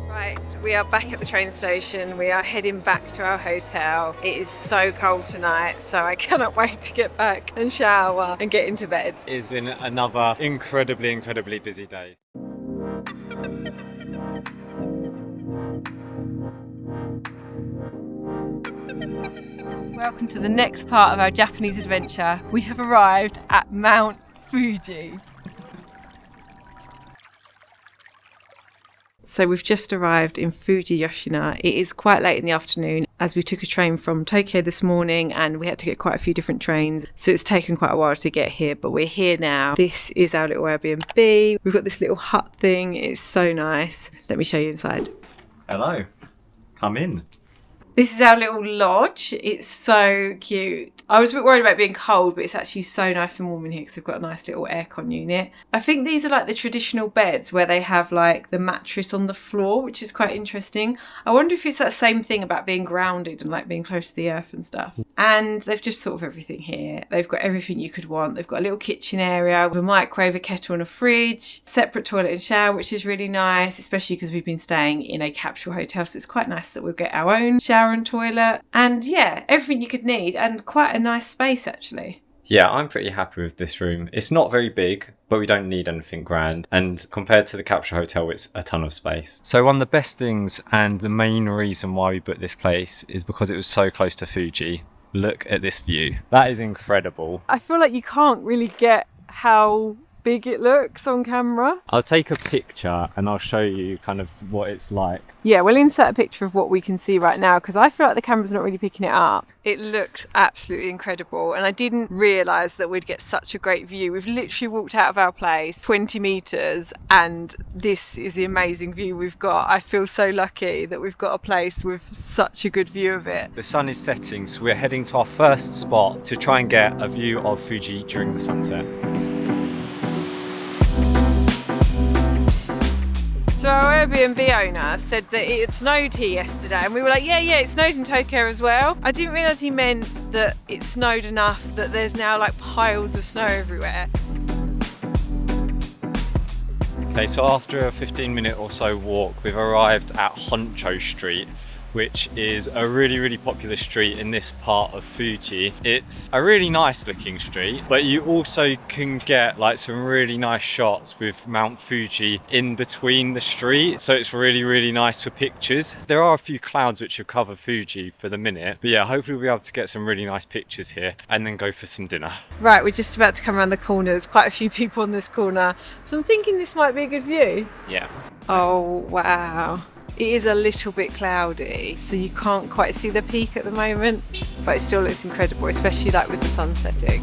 Right, we are back at the train station. We are heading back to our hotel. It is so cold tonight, so I cannot wait to get back and shower and get into bed. It's been another incredibly busy day. Welcome to the next part of our Japanese adventure. We have arrived at Mount Fuji. So we've just arrived in Fuji Yoshina. It is quite late in the afternoon as we took a train from Tokyo this morning and we had to get quite a few different trains. So it's taken quite a while to get here, but we're here now. This is our little Airbnb. We've got this little hut thing. It's so nice. Let me show you inside. Hello, come in. This is our little lodge. It's so cute. I was a bit worried about being cold, but it's actually so nice and warm in here because they've got a nice little aircon unit. I think these are like the traditional beds where they have like the mattress on the floor, which is quite interesting. I wonder if it's that same thing about being grounded and like being close to the earth and stuff. And they've just sort of everything here. They've got everything you could want. They've got a little kitchen area with a microwave, a kettle and a fridge, separate toilet and shower, which is really nice, especially because we've been staying in a capsule hotel. So it's quite nice that we'll get our own shower and toilet. And yeah, everything you could need and quite a nice space actually. Yeah, I'm pretty happy with this room. It's not very big, but we don't need anything grand. And compared to the capsule hotel, it's a ton of space. So one of the best things and the main reason why we booked this place is because it was so close to Fuji. Look at this view. That is incredible. I feel like you can't really get how big it looks on camera. I'll take a picture and I'll show you kind of what it's like. Yeah, we'll insert a picture of what we can see right now because I feel like the camera's not really picking it up. It looks absolutely incredible and I didn't realise that we'd get such a great view. We've literally walked out of our place 20 metres and this is the amazing view we've got. I feel so lucky that we've got a place with such a good view of it. The sun is setting, so we're heading to our first spot to try and get a view of Fuji during the sunset. So our Airbnb owner said that it had snowed here yesterday and we were like, yeah, it snowed in Tokyo as well. I didn't realise he meant that it snowed enough that there's now like piles of snow everywhere. Okay, so after a 15-minute or so walk, we've arrived at Honcho Street, which is a really popular street in this part of Fuji. It's a really nice looking street, but you also can get like some really nice shots with Mount Fuji in between the street, so it's really nice for pictures. There are a few clouds which have covered Fuji for the minute, but yeah, hopefully we'll be able to get some really nice pictures here and then go for some dinner. Right, we're just about to come around the corner. There's quite a few people on this corner, so I'm thinking this might be a good view. Yeah. Oh wow. It is a little bit cloudy, so you can't quite see the peak at the moment, but it still looks incredible, especially like with the sun setting.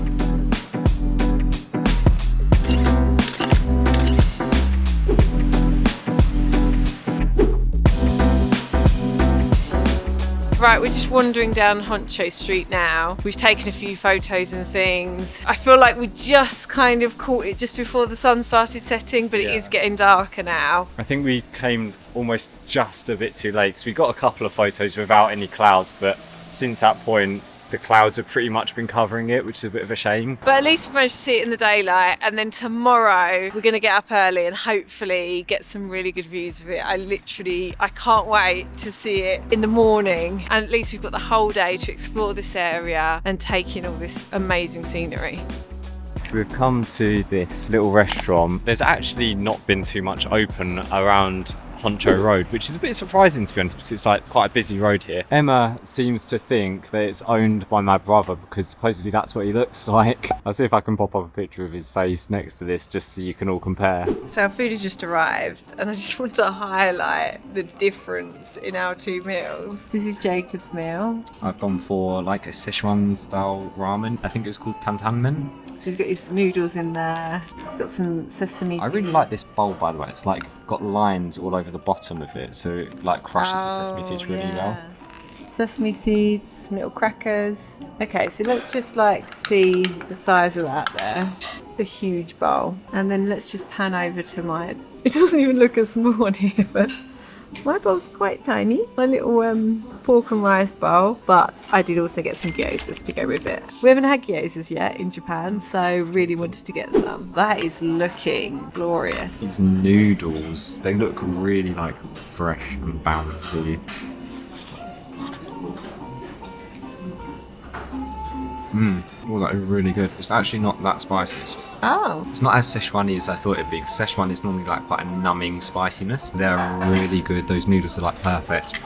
Right, we're just wandering down Honcho Street now. We've taken a few photos and things. I feel like we just kind of caught it just before the sun started setting, but it is getting darker now. I think we came almost just a bit too late because we got a couple of photos without any clouds, but since that point the clouds have pretty much been covering it, which is a bit of a shame. But at least we managed to see it in the daylight, and then tomorrow we're going to get up early and hopefully get some really good views of it. I can't wait to see it in the morning, and at least we've got the whole day to explore this area and take in all this amazing scenery. So we've come to this little restaurant. There's actually not been too much open around Honcho Road, which is a bit surprising to be honest, because it's like quite a busy road here. Emma seems to think that it's owned by my brother because supposedly that's what he looks like. I'll see if I can pop up a picture of his face next to this just so you can all compare. So our food has just arrived and I just want to highlight the difference in our two meals. This is Jacob's meal. I've gone for like a Sichuan style ramen. I think it's called tantanmen. So he's got his noodles in there. It's got some sesame I really like this bowl, by the way. It's like got lines all over the bottom of it, so it like crushes the sesame seeds really well. Sesame seeds, some little crackers. Okay, so let's just like see the size of that there. The huge bowl. And then let's just pan over to my... It doesn't even look as small on here, but my bowl's quite tiny. My little pork and rice bowl. But I did also get some gyozas to go with it. We haven't had gyozas yet in Japan, so really wanted to get some. That is looking glorious. These noodles, they look really like fresh and bouncy. Oh, that is really good. It's actually not that spicy. Oh. It's not as Szechuan as I thought it'd be. Szechuan is normally like quite a numbing spiciness. They're really good. Those noodles are like perfect.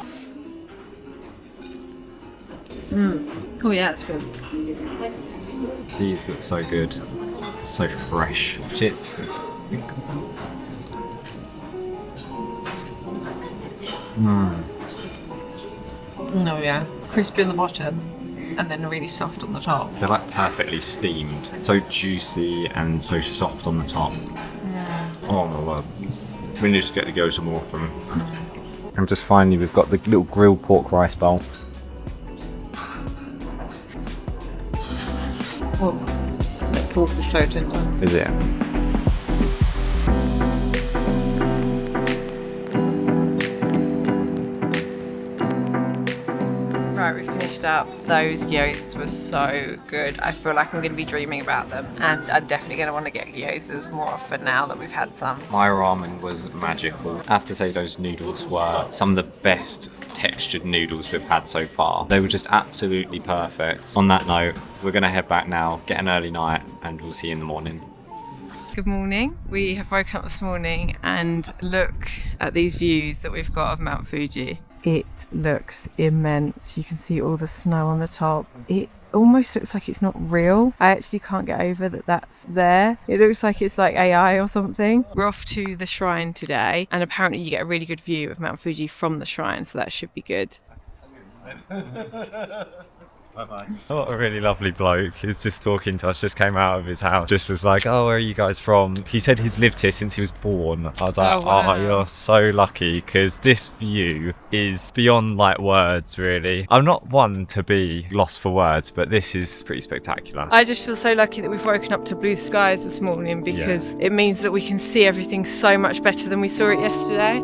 Oh yeah, it's good. These look so good. So fresh. Cheers. Oh yeah. Crispy on the bottom and then really soft on the top. They're like perfectly steamed. So juicy and so soft on the top. Yeah. Oh my word. We need to get the gyoza more from. And just finally we've got the little grilled pork rice bowl. Oh, that pork is so tender. Is it? Right, we finished up. Those gyozas were so good. I feel like I'm going to be dreaming about them, and I'm definitely going to want to get gyozas more often now that we've had some. My ramen was magical. I have to say those noodles were some of the best textured noodles we've had so far. They were just absolutely perfect. On that note, we're going to head back now, get an early night, and we'll see you in the morning. Good morning. We have woken up this morning and look at these views that we've got of Mount Fuji. It looks immense. You can see all the snow on the top. It almost looks like it's not real. I actually can't get over that that's there. It looks like it's like AI or something. We're off to the shrine today, and apparently you get a really good view of Mount Fuji from the shrine, so that should be good. What a really lovely bloke. He's just talking to us, just came out of his house, just was like, oh, where are you guys from? He said he's lived here since he was born. I was like, Oh, wow. you're so lucky, because this view is beyond like words, really. I'm not one to be lost for words, but this is pretty spectacular. I just feel so lucky that we've woken up to blue skies this morning, because it means that we can see everything so much better than we saw it yesterday.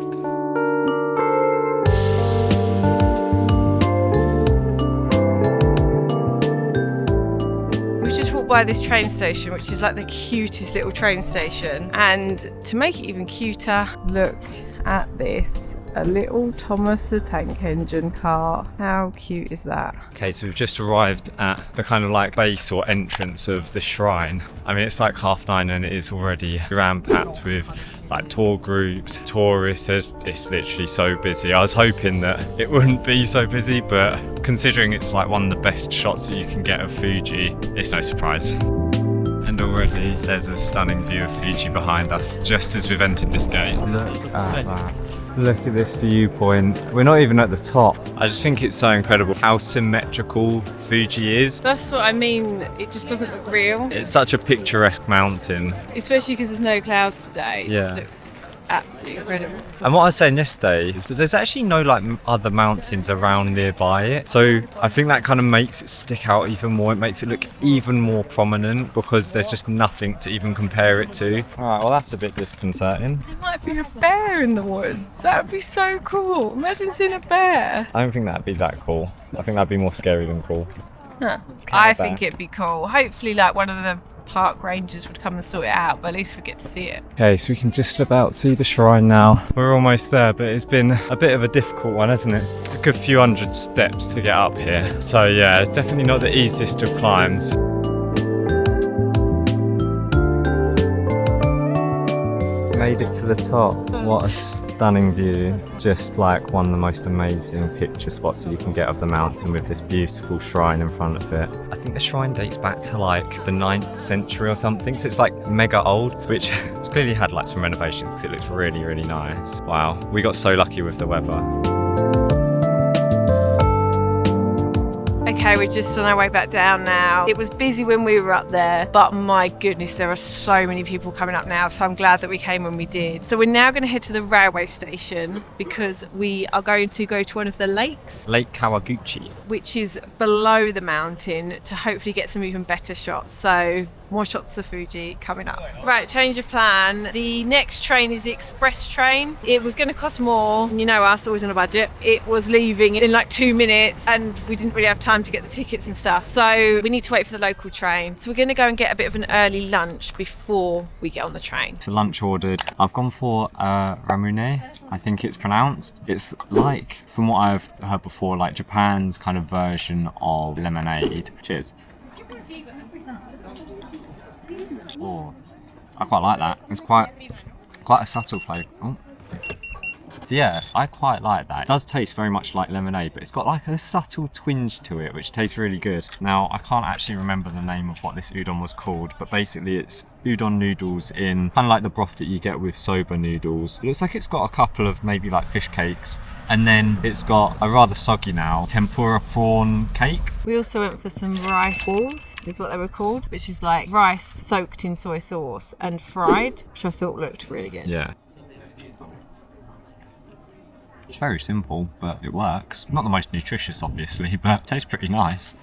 By this train station, which is like the cutest little train station, and to make it even cuter, look at this, a little Thomas the Tank Engine car. How cute is that? Okay, so we've just arrived at the kind of like base or entrance of the shrine. I mean, it's like 9:30 and it is already ram-packed with like tour groups, tourists. It's literally so busy. I was hoping that it wouldn't be so busy, but considering it's like one of the best shots that you can get of Fuji, it's no surprise. And already there's a stunning view of Fuji behind us just as we've entered this gate. Look at that. Look at this viewpoint. We're not even at the top. I just think it's so incredible how symmetrical Fuji is. That's what I mean, it just doesn't look real. It's such a picturesque mountain. Especially because there's no clouds today. It Yeah. just looks absolutely incredible. And what I was saying yesterday is that there's actually no like other mountains around nearby it. So I think that kind of makes it stick out even more. It makes it look even more prominent because there's just nothing to even compare it to. Alright, well that's a bit disconcerting. There might be a bear in the woods. That would be so cool. Imagine seeing a bear. I don't think that'd be that cool. I think that'd be more scary than cool. Huh. I think it'd be cool. Hopefully like one of the park rangers would come and sort it out, but at least we get to see it. Okay, so we can just about see the shrine now. We're almost there, but it's been a bit of a difficult one, hasn't it? A good few hundred steps to get up here. So yeah, definitely not the easiest of climbs. Made it to the top. What a stunning view. Just like one of the most amazing picture spots that you can get of the mountain with this beautiful shrine in front of it. I think the shrine dates back to like the 9th century or something, so it's like mega old, which it's clearly had like some renovations because it looks really, really nice. Wow, we got so lucky with the weather. Okay, we're just on our way back down now. It was busy when we were up there, but my goodness, there are so many people coming up now, so I'm glad that we came when we did. So we're now going to head to the railway station because we are going to go to one of the lakes, Lake Kawaguchi. which is below the mountain, to hopefully get some even better shots. So more shots of Fuji coming up. Right, change of plan. The next train is the express train. It was going to cost more. You know us, always on a budget. It was leaving in like 2 minutes and we didn't really have time to get the tickets and stuff. So we need to wait for the local train. So we're going to go and get a bit of an early lunch before we get on the train. So lunch ordered. I've gone for ramune, I think it's pronounced. It's like, from what I've heard before, like Japan's kind of version of lemonade. Cheers. Oh, I quite like that. It's quite a subtle flavour. Oh. So yeah, I quite like that. It does taste very much like lemonade, but it's got like a subtle twinge to it, which tastes really good. Now, I can't actually remember the name of what this udon was called, but basically it's udon noodles in kind of like the broth that you get with soba noodles. It looks like it's got a couple of maybe like fish cakes, and then it's got a rather soggy now tempura prawn cake. We also went for some rice balls, is what they were called, which is like rice soaked in soy sauce and fried, which I thought looked really good. Yeah. It's very simple, but it works. Not the most nutritious, obviously, but it tastes pretty nice.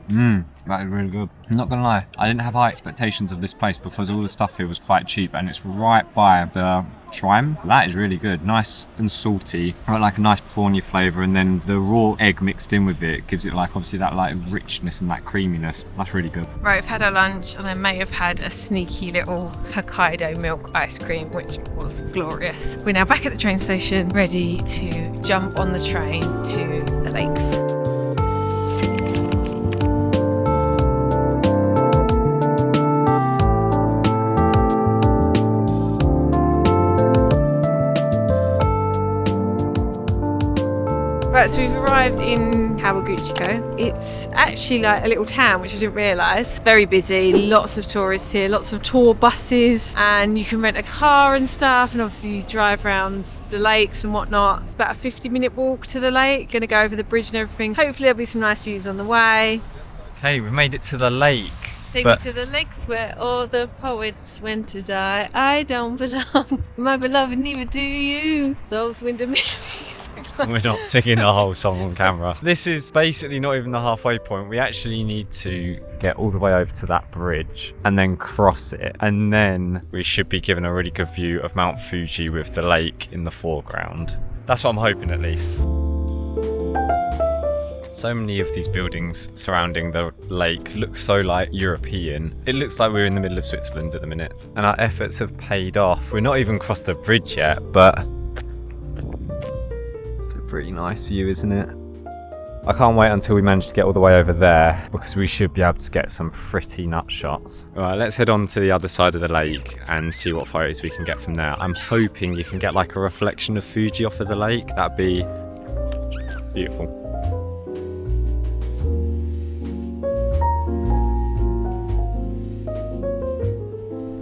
That is really good. I'm not gonna lie, I didn't have high expectations of this place because all the stuff here was quite cheap, and it's right by the shrine. That is really good, nice and salty, got like a nice prawny flavour, and then the raw egg mixed in with it gives it like obviously that like richness and that creaminess. That's really good. Right, we've had our lunch and I may have had a sneaky little Hokkaido milk ice cream, which was glorious. We're now back at the train station, ready to jump on the train to the lakes. Right, so we've arrived in Kawaguchi. It's actually like a little town, which I didn't realise. Very busy, lots of tourists here, lots of tour buses, and you can rent a car and stuff, and obviously you drive around the lakes and whatnot. It's about a 50-minute walk to the lake. Gonna go over the bridge and everything. Hopefully there'll be some nice views on the way. Okay, we made it to the lake. Take me to the lakes where all the poets went to die. I don't belong, my beloved, neither do you. Those winter movies. We're not singing the whole song on camera. This is basically not even the halfway point. We actually need to get all the way over to that bridge and then cross it. And then we should be given a really good view of Mount Fuji with the lake in the foreground. That's what I'm hoping, at least. So many of these buildings surrounding the lake look so like European. It looks like we're in the middle of Switzerland at the minute. And our efforts have paid off. We're not even crossed the bridge yet, but it's a pretty nice view, isn't it? I can't wait until we manage to get all the way over there, because we should be able to get some pretty nut shots. Alright, let's head on to the other side of the lake and see what photos we can get from there. I'm hoping you can get like a reflection of Fuji off of the lake. That'd be beautiful.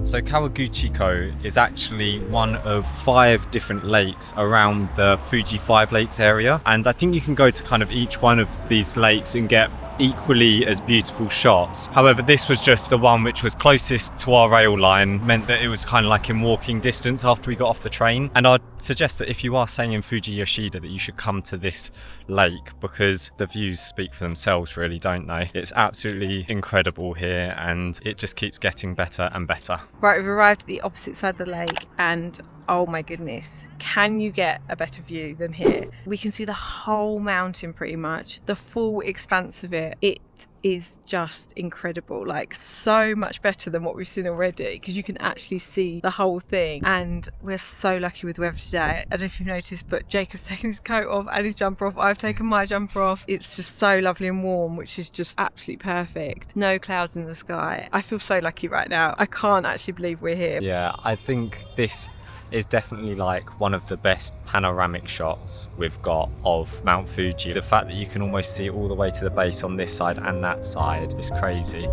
So Kawaguchi is actually one of 5 different lakes around the Fuji 5 lakes area, and I think you can go to kind of each one of these lakes and get equally as beautiful shots. However, this was just the one which was closest to our rail line, meant that it was kind of like in walking distance after we got off the train. And I'd suggest that if you are staying in Fuji Yoshida, that you should come to this lake, because the views speak for themselves, really, don't they? It's absolutely incredible here, and it just keeps getting better and better. Right, we've arrived at the opposite side of the lake, and oh my goodness, can you get a better view than here? We can see the whole mountain pretty much, the full expanse of it. It is just incredible, like so much better than what we've seen already, because you can actually see the whole thing. And we're so lucky with the weather today. I don't know if you've noticed, but Jacob's taken his coat off and his jumper off. I've taken my jumper off. It's just so lovely and warm, which is just absolutely perfect. No clouds in the sky. I feel so lucky right now. I can't actually believe we're here. Yeah, I think this is definitely like one of the best panoramic shots we've got of Mount Fuji. The fact that you can almost see it all the way to the base on this side and that side is crazy.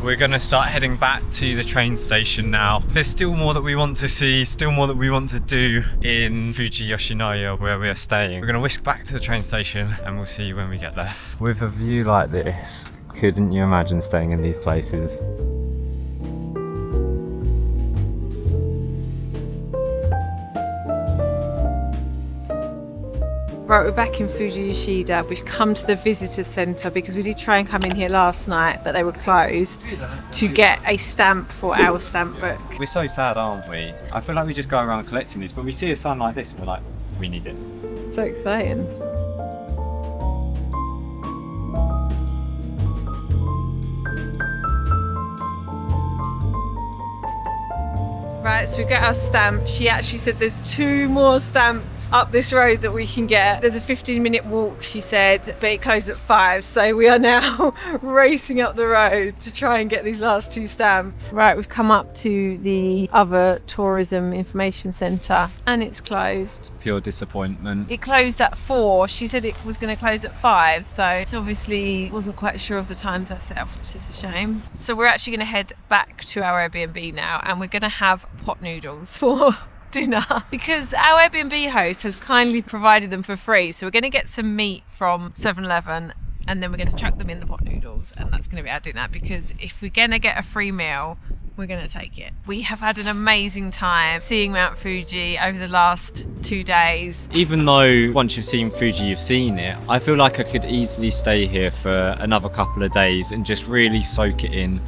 We're going to start heading back to the train station now. There's still more that we want to see, still more that we want to do in Fuji Yoshinoya, where we are staying. We're going to whisk back to the train station and we'll see you when we get there. With a view like this, couldn't you imagine staying in these places? Right, we're back in Fuji Yoshida. We've come to the visitor centre because we did try and come in here last night, but they were closed, to get a stamp for our stamp book. We're so sad, aren't we? I feel like we just go around collecting these, but we see a sign like this and we're like, we need it. So exciting. Right, so we got our stamp. She actually said there's 2 more stamps up this road that we can get. There's a 15-minute walk, she said, but it closed at 5. So we are now racing up the road to try and get these last 2 stamps. Right, we've come up to the other tourism information centre and it's closed. Pure disappointment. It closed at 4. She said it was going to close at 5. So it obviously wasn't quite sure of the times herself, which is a shame. So we're actually going to head back to our Airbnb now, and we're going to have pot noodles for dinner because our Airbnb host has kindly provided them for free. So we're going to get some meat from 7-Eleven and then we're going to chuck them in the pot noodles, and that's going to be our dinner, because if we're going to get a free meal, we're going to take it. We have had an amazing time seeing Mount Fuji over the last 2 days. Even though once you've seen Fuji, you've seen it, I feel like I could easily stay here for another couple of days and just really soak it in.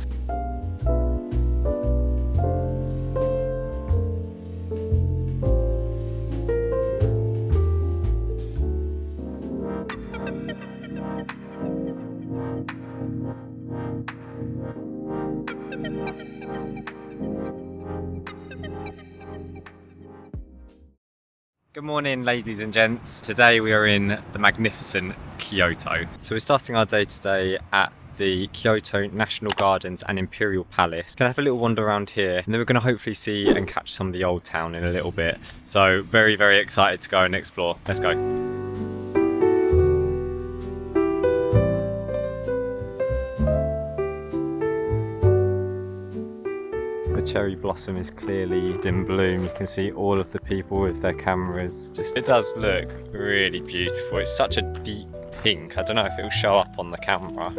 Good morning, ladies and gents. Today we are in the magnificent Kyoto. So we're starting our day today at the Kyoto National Gardens and Imperial Palace. Gonna have a little wander around here, and then we're gonna hopefully see and catch some of the old town in a little bit. So very, very excited to go and explore. Let's go. The cherry blossom is clearly in bloom. You can see all of the people with their cameras. It does look really beautiful. It's such a deep pink. I don't know if it will show up on the camera.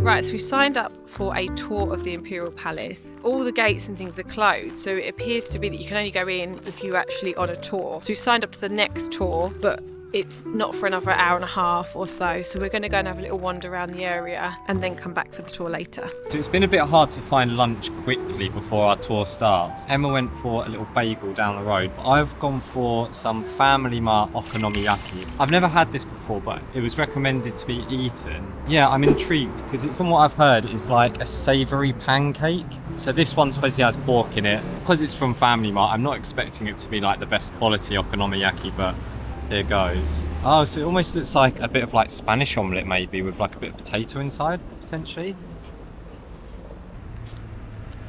Right, so we signed up for a tour of the Imperial Palace. All the gates and things are closed, so it appears to be that you can only go in if you're actually on a tour. So we signed up to the next tour, but it's not for another hour and a half or so. So we're going to go and have a little wander around the area and then come back for the tour later. So it's been a bit hard to find lunch quickly before our tour starts. Emma went for a little bagel down the road, but I've gone for some Family Mart okonomiyaki. I've never had this before, but it was recommended to be eaten. Yeah, I'm intrigued because it's, from what I've heard, is like a savoury pancake. So this one supposedly has pork in it. Because it's from Family Mart, I'm not expecting it to be like the best quality okonomiyaki, but here goes. Oh, so it almost looks like a bit of like Spanish omelette maybe, with like a bit of potato inside, potentially.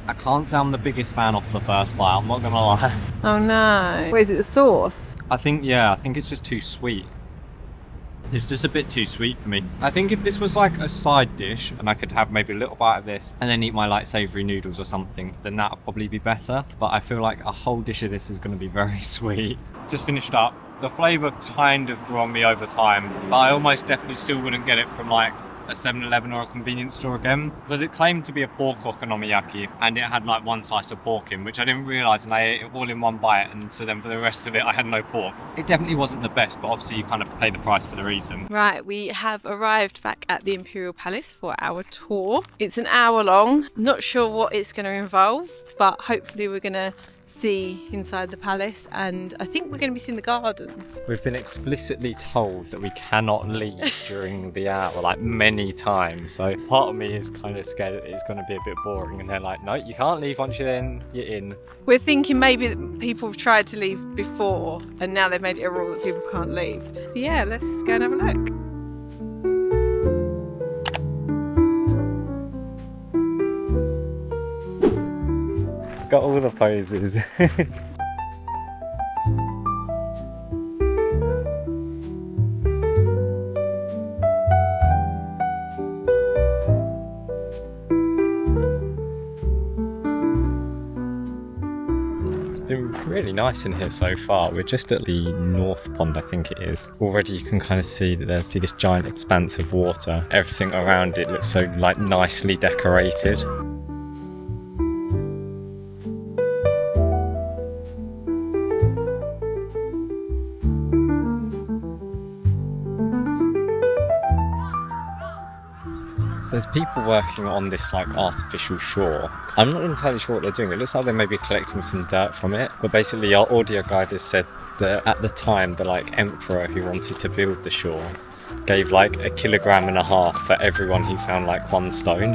I can't say I'm the biggest fan off the first bite, I'm not gonna lie. Oh no. Wait, is it the sauce? I think it's just too sweet. It's just a bit too sweet for me. I think if this was like a side dish and I could have maybe a little bite of this and then eat my like savoury noodles or something, then that would probably be better. But I feel like a whole dish of this is gonna be very sweet. Just finished up. The flavour kind of grew on me over time, but I almost definitely still wouldn't get it from like a 7-Eleven or a convenience store again, because it claimed to be a pork okonomiyaki and it had like one slice of pork in, which I didn't realise, and I ate it all in one bite, and so then for the rest of it I had no pork. It definitely wasn't the best, but obviously you kind of pay the price for the reason. Right, we have arrived back at the Imperial Palace for our tour. It's an hour long. Not sure what it's going to involve, but hopefully we're going to see inside the palace, and I think we're going to be seeing the gardens. We've been explicitly told that we cannot leave during the hour, like many times, so part of me is kind of scared that it's going to be a bit boring, and they're like, no, you can't leave once you're in. We're thinking maybe that people have tried to leave before and now they've made it a rule that people can't leave. So yeah, let's go and have a look. Got all the poses. It's been really nice in here so far. We're just at the North Pond, I think it is. Already you can kind of see that there's this giant expanse of water. Everything around it looks so like nicely decorated. So there's people working on this like artificial shore. I'm not entirely sure what they're doing. It looks like they may be collecting some dirt from it. But basically our audio guide has said that at the time the like emperor who wanted to build the shore gave like 1.5 kilograms for everyone who found like one stone.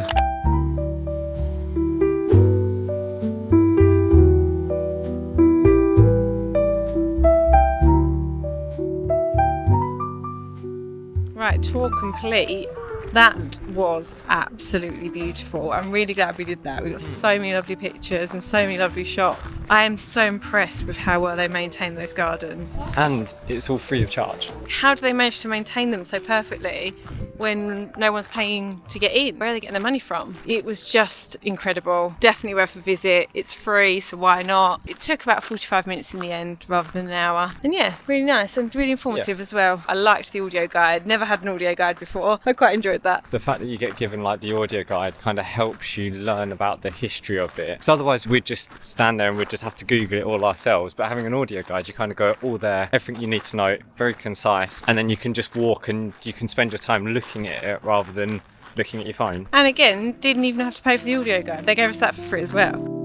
Right, tour complete. That was absolutely beautiful. I'm really glad we did that. We got so many lovely pictures and so many lovely shots. I am so impressed with how well they maintain those gardens. And it's all free of charge. How do they manage to maintain them so perfectly when no one's paying to get in? Where are they getting their money from? It was just incredible. Definitely worth a visit. It's free, so why not? It took about 45 minutes in the end rather than an hour. And yeah, really nice and really informative as well. I liked the audio guide. Never had an audio guide before. I quite enjoyed that. The fact that you get given like the audio guide kind of helps you learn about the history of it. Because otherwise we'd just stand there and we'd just have to Google it all ourselves. But having an audio guide, you kind of go all there, everything you need to know, very concise. And then you can just walk and you can spend your time looking at it rather than looking at your phone. And again, didn't even have to pay for the audio guide. They gave us that for free as well.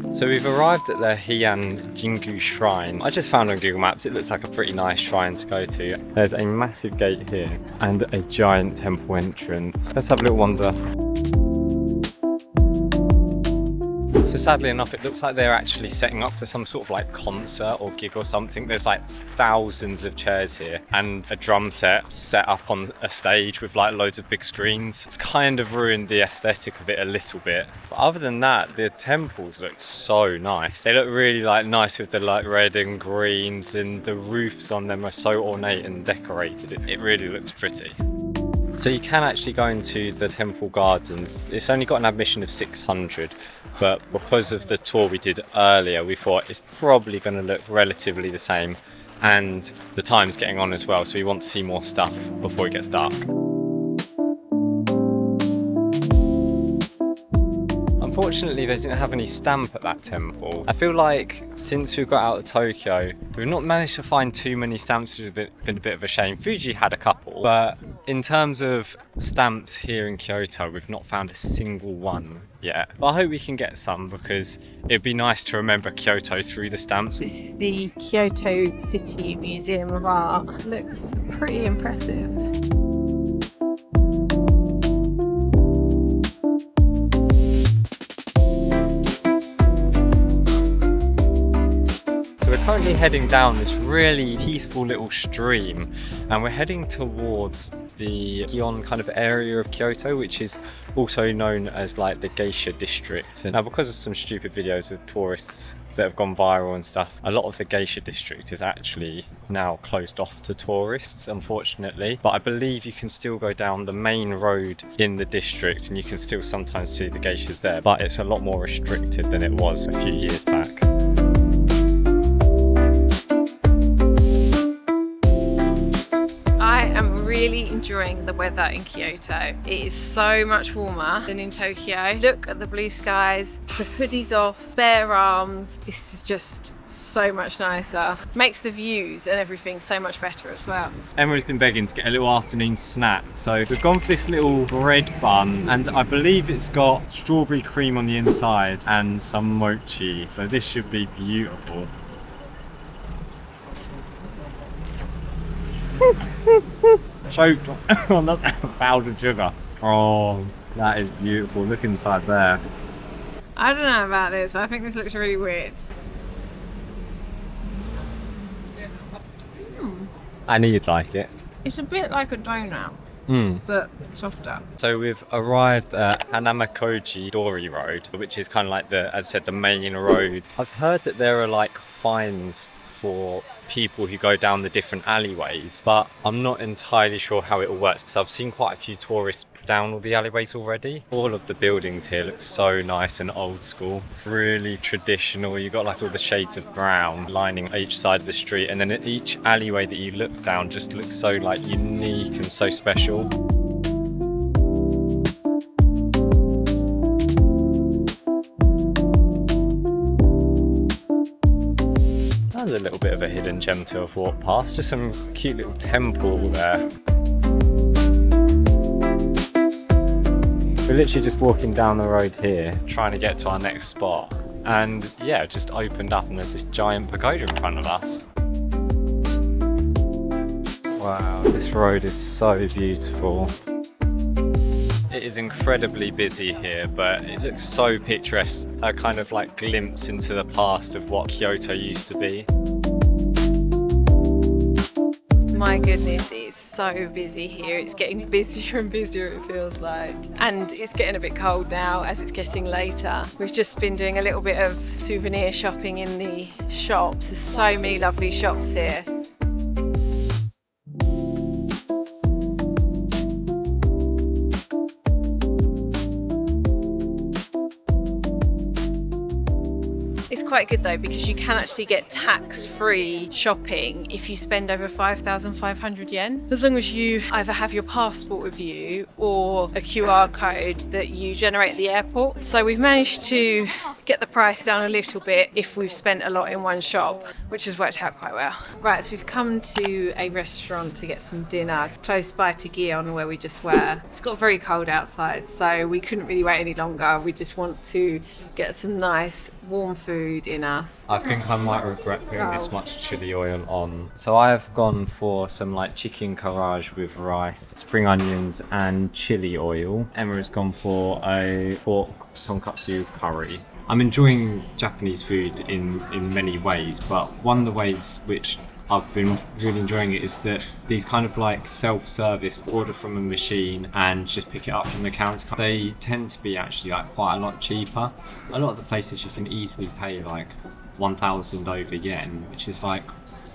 So we've arrived at the Heian Jingu Shrine. I just found on Google Maps it looks like a pretty nice shrine to go to. There's a massive gate here and a giant temple entrance. Let's have a little wander. So sadly enough, it looks like they're actually setting up for some sort of like concert or gig or something. There's like thousands of chairs here and a drum set up on a stage with like loads of big screens. It's kind of ruined the aesthetic of it a little bit. But other than that, the temples look so nice. They look really like nice with the like red and greens, and the roofs on them are so ornate and decorated. It really looks pretty. So you can actually go into the temple gardens. It's only got an admission of 600, but because of the tour we did earlier, we thought it's probably going to look relatively the same, and the time's getting on as well, so we want to see more stuff before it gets dark. Unfortunately, they didn't have any stamp at that temple. I feel like since we got out of Tokyo, we've not managed to find too many stamps, which has been a bit of a shame. Fuji had a couple, but in terms of stamps here in Kyoto, we've not found a single one yet. But I hope we can get some, because it'd be nice to remember Kyoto through the stamps. The Kyoto City Museum of Art looks pretty impressive. So we're currently heading down this really peaceful little stream, and we're heading towards the Gion kind of area of Kyoto, which is also known as like the Geisha district. And now, because of some stupid videos of tourists that have gone viral and stuff, a lot of the Geisha district is actually now closed off to tourists, unfortunately. But I believe you can still go down the main road in the district and you can still sometimes see the geishas there, but it's a lot more restricted than it was a few years back. I am really enjoying the weather in Kyoto. It is so much warmer than in Tokyo. Look at the blue skies, the hoodies off, bare arms. This is just so much nicer. Makes the views and everything so much better as well. Emma's been begging to get a little afternoon snack, so we've gone for this little bread bun, and I believe it's got strawberry cream on the inside and some mochi, so this should be beautiful. Choked on the powdered sugar. Oh, that is beautiful. Look inside there. I don't know about this. I think this looks really weird. I knew you'd like it. It's a bit like a donut, but softer. So we've arrived at Hanamakoji Dori Road, which is kind of like as I said, the main road. I've heard that there are like fines for people who go down the different alleyways, but I'm not entirely sure how it all works, because I've seen quite a few tourists down all the alleyways already. All of the buildings here look so nice and old school, really traditional. You've got like all the shades of brown lining each side of the street, and then each alleyway that you look down just looks so like unique and so special. There's a little bit of a hidden gem to have walked past, just some cute little temple there. We're literally just walking down the road here, trying to get to our next spot. And yeah, it just opened up and there's this giant pagoda in front of us. Wow, this road is so beautiful. It is incredibly busy here, but it looks so picturesque, a kind of like glimpse into the past of what Kyoto used to be. My goodness, it's so busy here. It's getting busier and busier, it feels like. And it's getting a bit cold now as it's getting later. We've just been doing a little bit of souvenir shopping in the shops. There's so many lovely shops here. It's quite good though, because you can actually get tax-free shopping if you spend over 5,500 yen. As long as you either have your passport with you or a QR code that you generate at the airport. So we've managed to get the price down a little bit if we've spent a lot in one shop, which has worked out quite well. Right, so we've come to a restaurant to get some dinner close by to Gion where we just were. It's got very cold outside, so we couldn't really wait any longer. We just want to get some nice warm food in us. I think I might regret putting this much chili oil on. So I've gone for some like chicken karaage with rice, spring onions and chili oil. Emma has gone for a pork tonkatsu curry. I'm enjoying Japanese food in many ways, but one of the ways which I've been really enjoying it is that these kind of like self-service order from a machine and just pick it up from the counter, they tend to be actually like quite a lot cheaper. A lot of the places you can easily pay like 1,000 over yen, which is like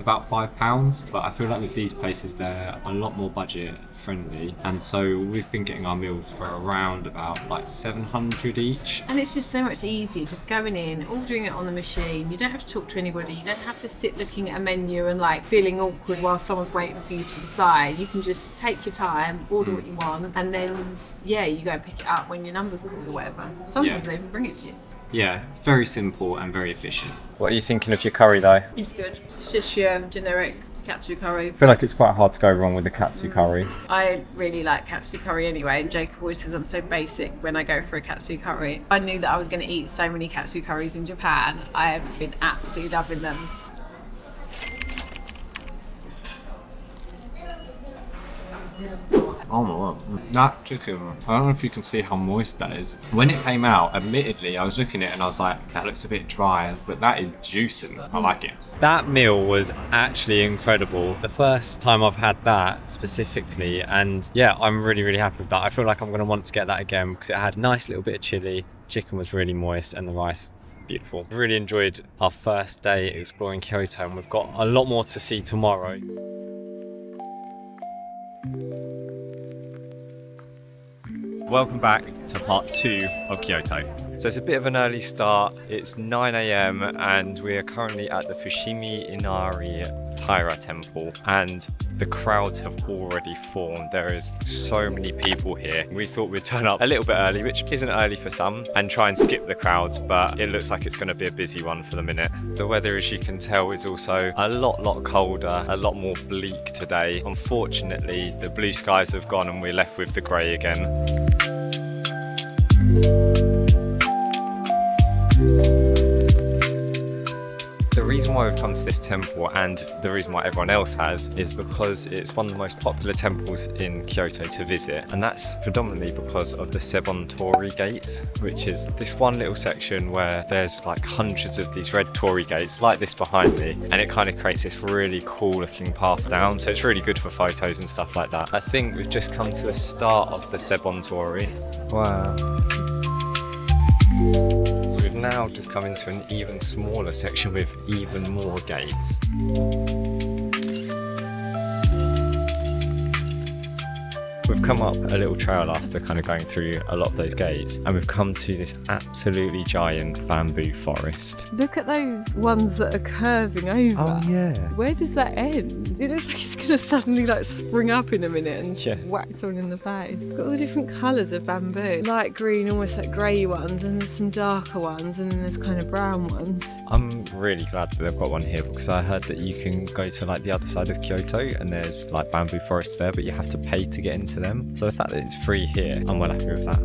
about £5, but I feel like with these places they're a lot more budget friendly, and so we've been getting our meals for around about like 700 each. And it's just so much easier just going in, ordering it on the machine. You don't have to talk to anybody, you don't have to sit looking at a menu and like feeling awkward while someone's waiting for you to decide. You can just take your time, order what you want, and then you go and pick it up when your number's called or whatever. Sometimes they even bring it to you. Yeah, it's very simple and very efficient. What are you thinking of your curry though? It's good. It's just your generic katsu curry. I feel like it's quite hard to go wrong with the katsu curry. I really like katsu curry anyway, and Jacob always says I'm so basic when I go for a katsu curry. I knew that I was going to eat so many katsu curries in Japan. I have been absolutely loving them. Oh my god. That chicken, I don't know if you can see how moist that is. When it came out, admittedly, I was looking at it and I was like, that looks a bit dry, but that is juicing. I like it. That meal was actually incredible. The first time I've had that specifically, and yeah, I'm really, really happy with that. I feel like I'm going to want to get that again because it had a nice little bit of chili, chicken was really moist, and the rice beautiful. Really enjoyed our first day exploring Kyoto, and we've got a lot more to see tomorrow. Welcome back to part 2 of Kyoto. So it's a bit of an early start. It's 9 a.m. and we are currently at the Fushimi Inari Taira Temple, and the crowds have already formed. There is so many people here. We thought we'd turn up a little bit early, which isn't early for some, and try and skip the crowds, but it looks like it's going to be a busy one for the minute. The weather, as you can tell, is also a lot colder, a lot more bleak today. Unfortunately, the blue skies have gone and we're left with the grey again. The reason why we've come to this temple, and the reason why everyone else has, is because it's one of the most popular temples in Kyoto to visit, and that's predominantly because of the Observatory gate, which is this one little section where there's like hundreds of these red torii gates like this behind me, and it kind of creates this really cool looking path down, so it's really good for photos and stuff like that. I think we've just come to the start of the Observatory. Wow. So we've now just come into an even smaller section with even more gates. We've come up a little trail after kind of going through a lot of those gates, and we've come to this absolutely giant bamboo forest. Look at those ones that are curving over. Oh yeah. Where does that end? It looks like it's going to suddenly like spring up in a minute and whack someone in the face. It's got all the different colours of bamboo. Light green, almost like grey ones, and there's some darker ones, and then there's kind of brown ones. I'm really glad that they've got one here, because I heard that you can go to like the other side of Kyoto and there's like bamboo forests there, but you have to pay to get into them. So the fact that it's free here, I'm well happy with that.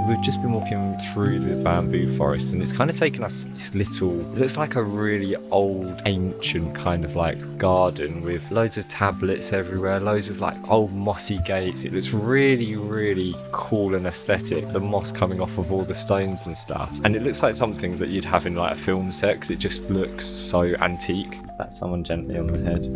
We've just been walking through the bamboo forest, and it's kind of taken us this little, it looks like a really old, ancient kind of like garden with loads of tablets everywhere, loads of like old mossy gates. It looks really, really cool and aesthetic, the moss coming off of all the stones and stuff. And it looks like something that you'd have in like a film set, because it just looks so antique. That's someone gently on the head.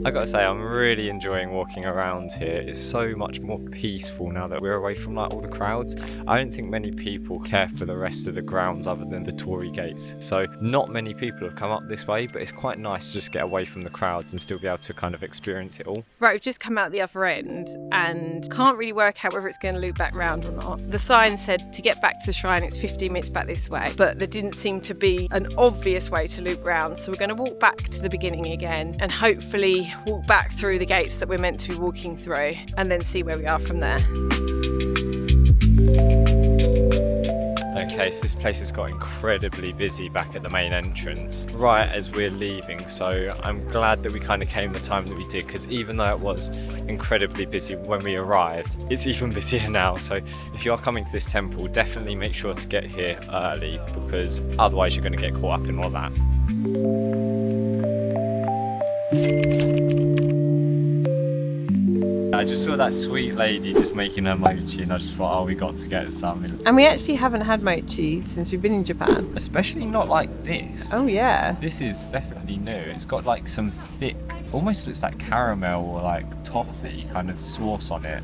I gotta say, I'm really enjoying walking around here. It's so much more peaceful now that we're away from like all the crowds. I don't think many people care for the rest of the grounds other than the torii gates. So not many people have come up this way, but it's quite nice to just get away from the crowds and still be able to kind of experience it all. Right, we've just come out the other end and can't really work out whether it's going to loop back round or not. The sign said to get back to the shrine it's 15 minutes back this way, but there didn't seem to be an obvious way to loop round, so we're going to walk back to the beginning again and hopefully walk back through the gates that we're meant to be walking through and then see where we are from there. Okay, Okay, so this place has got incredibly busy back at the main entrance right as we're leaving, so I'm glad that we kind of came the time that we did, because even though it was incredibly busy when we arrived, it's even busier now. So if you are coming to this temple, definitely make sure to get here early, because otherwise you're going to get caught up in all that. I just saw that sweet lady just making her mochi, and I just thought, oh, we got to get something. And we actually haven't had mochi since we've been in Japan. Especially not like this. Oh yeah. This is definitely new. It's got like some thick, almost looks like caramel or like toffee kind of sauce on it.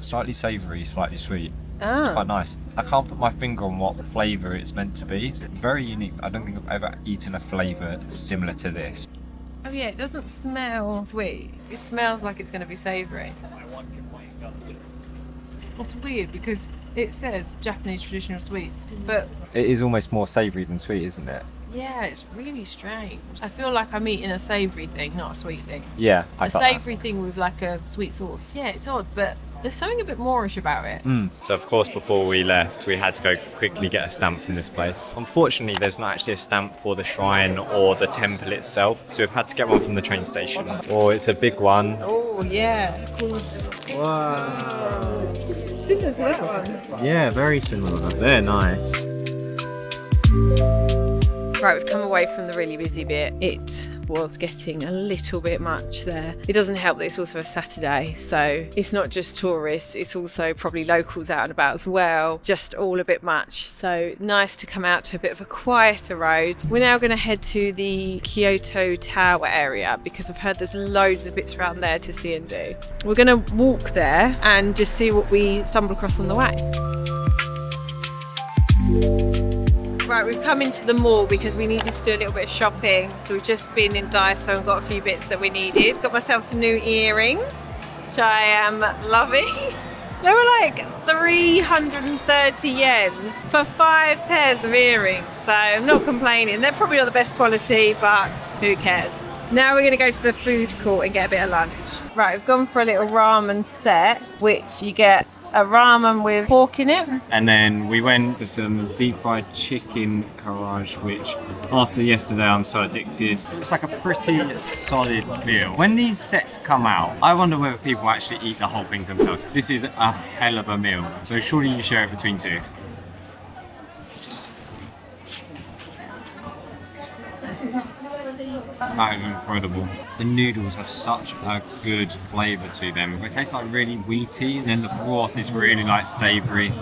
Slightly savoury, slightly sweet. Ah. Quite nice. I can't put my finger on what flavour it's meant to be. Very unique. I don't think I've ever eaten a flavour similar to this. Oh yeah, it doesn't smell sweet. It smells like it's going to be savoury. That's weird because it says Japanese traditional sweets, but It is almost more savoury than sweet, isn't it? yeah, it's really strange. I feel like I'm eating a savoury thing, not a sweet thing. Yeah, I A felt that. savoury thing with like a sweet sauce. Yeah, it's odd, but there's something a bit Moorish about it. So of course before we left we had to go quickly get a stamp from this place. Unfortunately there's not actually a stamp for the shrine or the temple itself, so we've had to get one from the train station. Oh, it's a big one. Oh yeah. Wow. Similar to that one. Yeah, very similar. They're nice. Right, we've come away from the really busy bit. It was getting a little bit much there. It doesn't help that it's also a Saturday, so it's not just tourists, it's also probably locals out and about as well. Just all a bit much. So nice to come out to a bit of a quieter road. We're now going to head to the Kyoto Tower area because I've heard there's loads of bits around there to see and do. We're going to walk there and just see what we stumble across on the way. Right, we've come into the mall because we needed to do a little bit of shopping. So we've just been in Daiso and got a few bits that we needed. Got myself some new earrings, which I am loving. They were like 330 yen for 5 pairs of earrings. So I'm not complaining. They're probably not the best quality, but who cares? Now we're going to go to the food court and get a bit of lunch. Right, we've gone for a little ramen set, which you get a ramen with pork in it. And then we went for some deep fried chicken karaage, which after yesterday I'm so addicted. It's like a pretty solid meal. When these sets come out, I wonder whether people actually eat the whole thing themselves, because this is a hell of a meal. So surely you share it between two. That is incredible. The noodles have such a good flavour to them. It tastes like really wheaty, and then the broth is really like savoury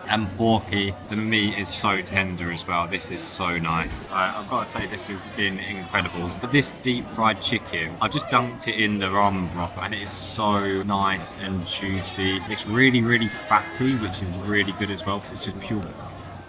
and porky. The meat is so tender as well. This is so nice. I've got to say this has been incredible. But this deep fried chicken, I've just dunked it in the ramen broth and it is so nice and juicy. It's really, really fatty, which is really good as well because it's just pure.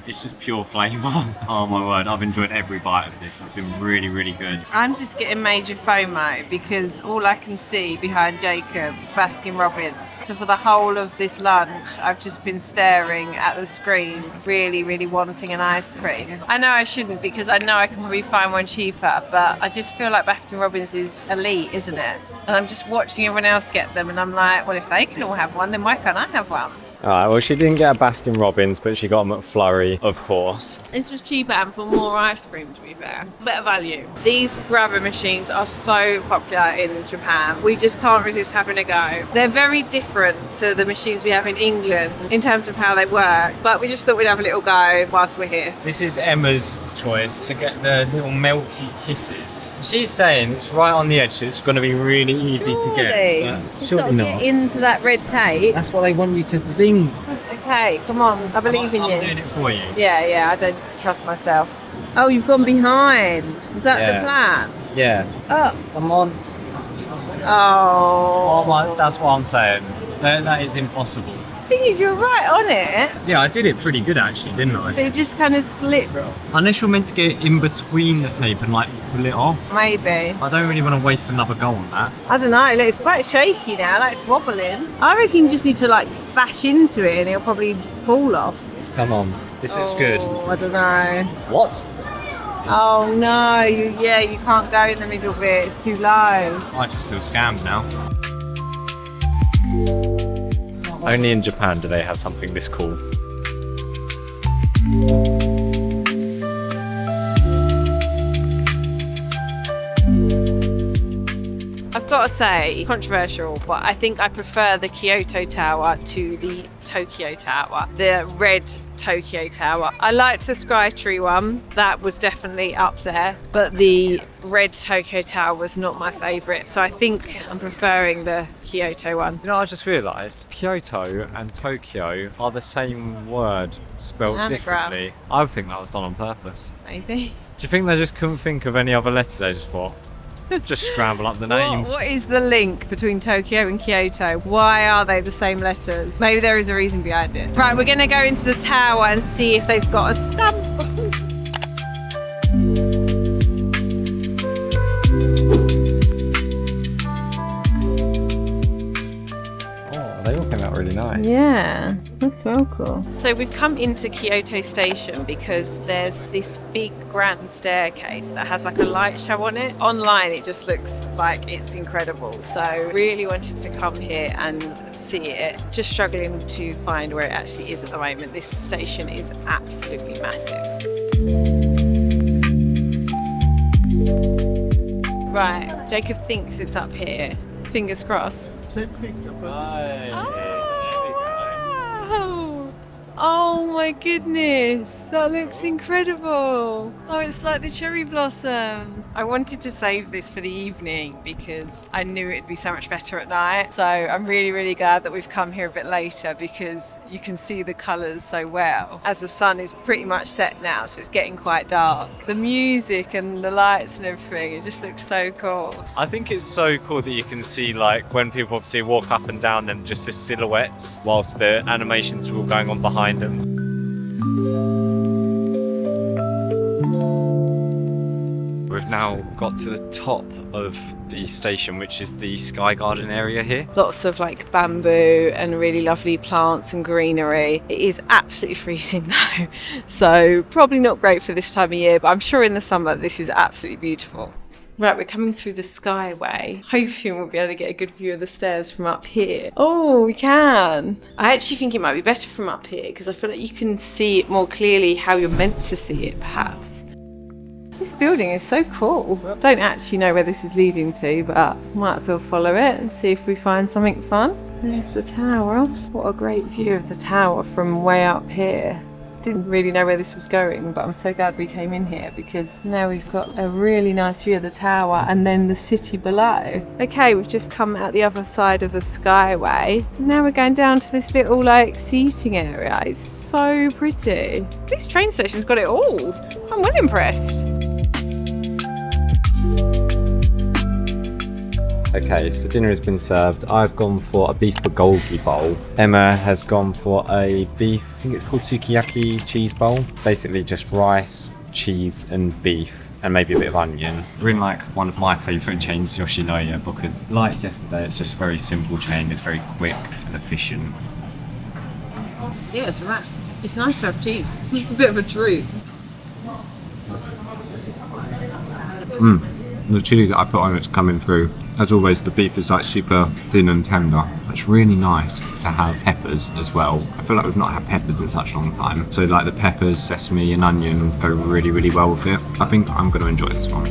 It's just pure flavour. Oh my word, I've enjoyed every bite of this. It's been really, really good. I'm just getting major FOMO because all I can see behind Jacob is Baskin Robbins. So for the whole of this lunch, I've just been staring at the screen, really, really wanting an ice cream. I know I shouldn't because I know I can probably find one cheaper, but I just feel like Baskin Robbins is elite, isn't it? And I'm just watching everyone else get them and I'm like, well, if they can all have one, then why can't I have one? Alright, well she didn't get a Baskin Robbins, but she got a McFlurry, of course. This was cheaper and for more ice cream, to be fair. Better value. These grabber machines are so popular in Japan. We just can't resist having a go. They're very different to the machines we have in England in terms of how they work, but we just thought we'd have a little go whilst we're here. This is Emma's choice to get the little melty kisses. She's saying it's right on the edge, so it's going to be really easy to get. Surely not. Get into that red tape. That's what they want you to think. Okay, come on. I believe in you. I'm doing it for you. Yeah, I don't trust myself. Oh, you've gone behind. Is that the plan? Yeah. Oh. Come on. Oh. Oh my, that's what I'm saying. That is impossible. The thing is, you're right on it. Yeah, I did it pretty good actually, didn't I? They just kind of slipped. Unless you're meant to get in between the tape and like pull it off. Maybe. I don't really want to waste another go on that. I don't know, look, it's quite shaky now, like it's wobbling. I reckon you just need to like bash into it and it'll probably fall off. Come on, this looks good. I don't know. What? Oh no, you can't go in the middle bit, it's too low. I just feel scammed now. Only in Japan do they have something this cool. I've got to say, controversial, but I think I prefer the Kyoto Tower to the Tokyo Tower, the red Tokyo Tower. I liked the Skytree one, that was definitely up there, but the red Tokyo Tower was not my favourite, so I think I'm preferring the Kyoto one. You know, I just realised Kyoto and Tokyo are the same word spelled Anagram. differently. I think that was done on purpose. Maybe. Do you think they just couldn't think of any other letters? They just thought, just scramble up the names. What is the link between Tokyo and Kyoto? Why are they the same letters? Maybe there is a reason behind it. Right, we're going to go into the tower and see if they've got a stamp. They all came out really nice. Yeah, that's well cool. So we've come into Kyoto Station because there's this big grand staircase that has like a light show on it. Online it just looks like it's incredible. So really wanted to come here and see it. Just struggling to find where it actually is at the moment. This station is absolutely massive. Right, Jacob thinks it's up here. Fingers crossed. Oh, oh my goodness, that looks incredible. Oh, it's like the cherry blossom. I wanted to save this for the evening because I knew it'd be so much better at night. So I'm really, really glad that we've come here a bit later because you can see the colours so well. As the sun is pretty much set now, so it's getting quite dark. The music and the lights and everything, it just looks so cool. I think it's so cool that you can see, like, when people obviously walk up and down them, just as silhouettes, whilst the animations are all going on behind them. We've now got to the top of the station, which is the Sky Garden area here. Lots of like bamboo and really lovely plants and greenery. It is absolutely freezing though, so probably not great for this time of year, but I'm sure in the summer this is absolutely beautiful. Right, we're coming through the Skyway. Hoping we'll be able to get a good view of the stairs from up here. Oh, we can. I actually think it might be better from up here because I feel like you can see it more clearly how you're meant to see it, perhaps. This building is so cool. Don't actually know where this is leading to, but might as well follow it and see if we find something fun. There's the tower. What a great view of the tower from way up here. Didn't really know where this was going, but I'm so glad we came in here because now we've got a really nice view of the tower and then the city below. Okay, we've just come out the other side of the Skyway. Now we're going down to this little like seating area. It's so pretty. This train station's got it all. I'm well impressed. Okay, so dinner has been served. I've gone for a beef bulgogi bowl. Emma has gone for a beef, I think it's called sukiyaki cheese bowl. Basically just rice, cheese and beef and maybe a bit of onion. We're in like one of my favourite chains, Yoshinoya, because like yesterday, it's just a very simple chain. It's very quick and efficient. Yeah, it's right. It's nice to have cheese. It's a bit of a treat. The chili that I put on it's coming through. As always, the beef is like super thin and tender. It's really nice to have peppers as well. I feel like we've not had peppers in such a long time. So like the peppers, sesame and onion go really, really well with it. I think I'm going to enjoy this one.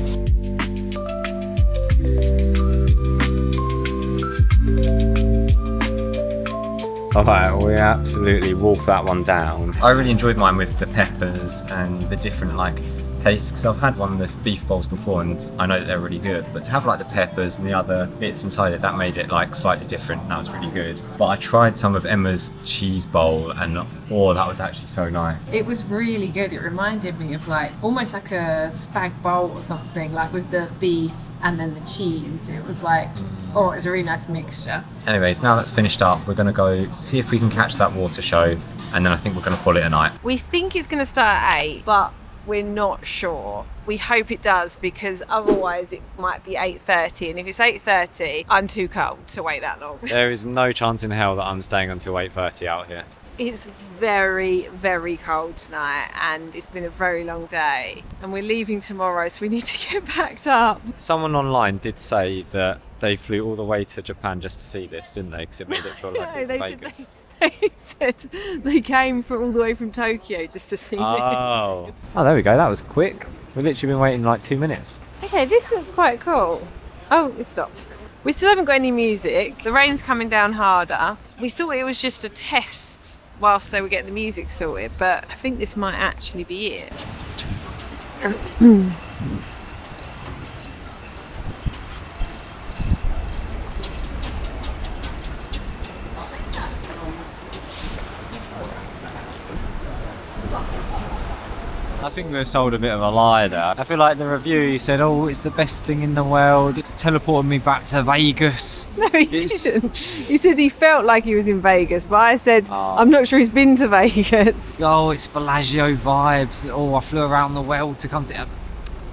Alright, we absolutely wolfed that one down. I really enjoyed mine with the peppers and the different like tastes, because I've had one of the beef bowls before and I know that they're really good, but to have like the peppers and the other bits inside it, that made it like slightly different. That was really good. But I tried some of Emma's cheese bowl and oh, that was actually so nice. It was really good. It reminded me of like almost like a spag bowl or something, like with the beef and then the cheese. It was like, oh, it was a really nice mixture. Anyways, now that's finished up, we're going to go see if we can catch that water show, and then I think we're going to call it a night. We think it's going to start at 8, but we're not sure. We hope it does because otherwise it might be 8:30, and if it's 8:30, I'm too cold to wait that long. There is no chance in hell that I'm staying until 8:30 out here. It's very, very cold tonight and it's been a very long day and we're leaving tomorrow, so we need to get packed up. Someone online did say that they flew all the way to Japan just to see this, didn't they? Because it made it feel like it's Vegas. He said they came all the way from Tokyo just to see this. Oh, there we go. That was quick. We've literally been waiting like 2 minutes. Okay, this looks quite cool. Oh, it stopped. We still haven't got any music. The rain's coming down harder. We thought it was just a test whilst they were getting the music sorted, but I think this might actually be it. I think we were sold a bit of a lie there. I feel like the review, he said, oh, it's the best thing in the world. It's teleported me back to Vegas. No, he didn't. He said he felt like he was in Vegas, but I said, I'm not sure he's been to Vegas. Oh, it's Bellagio vibes. Oh, I flew around the world to come see it.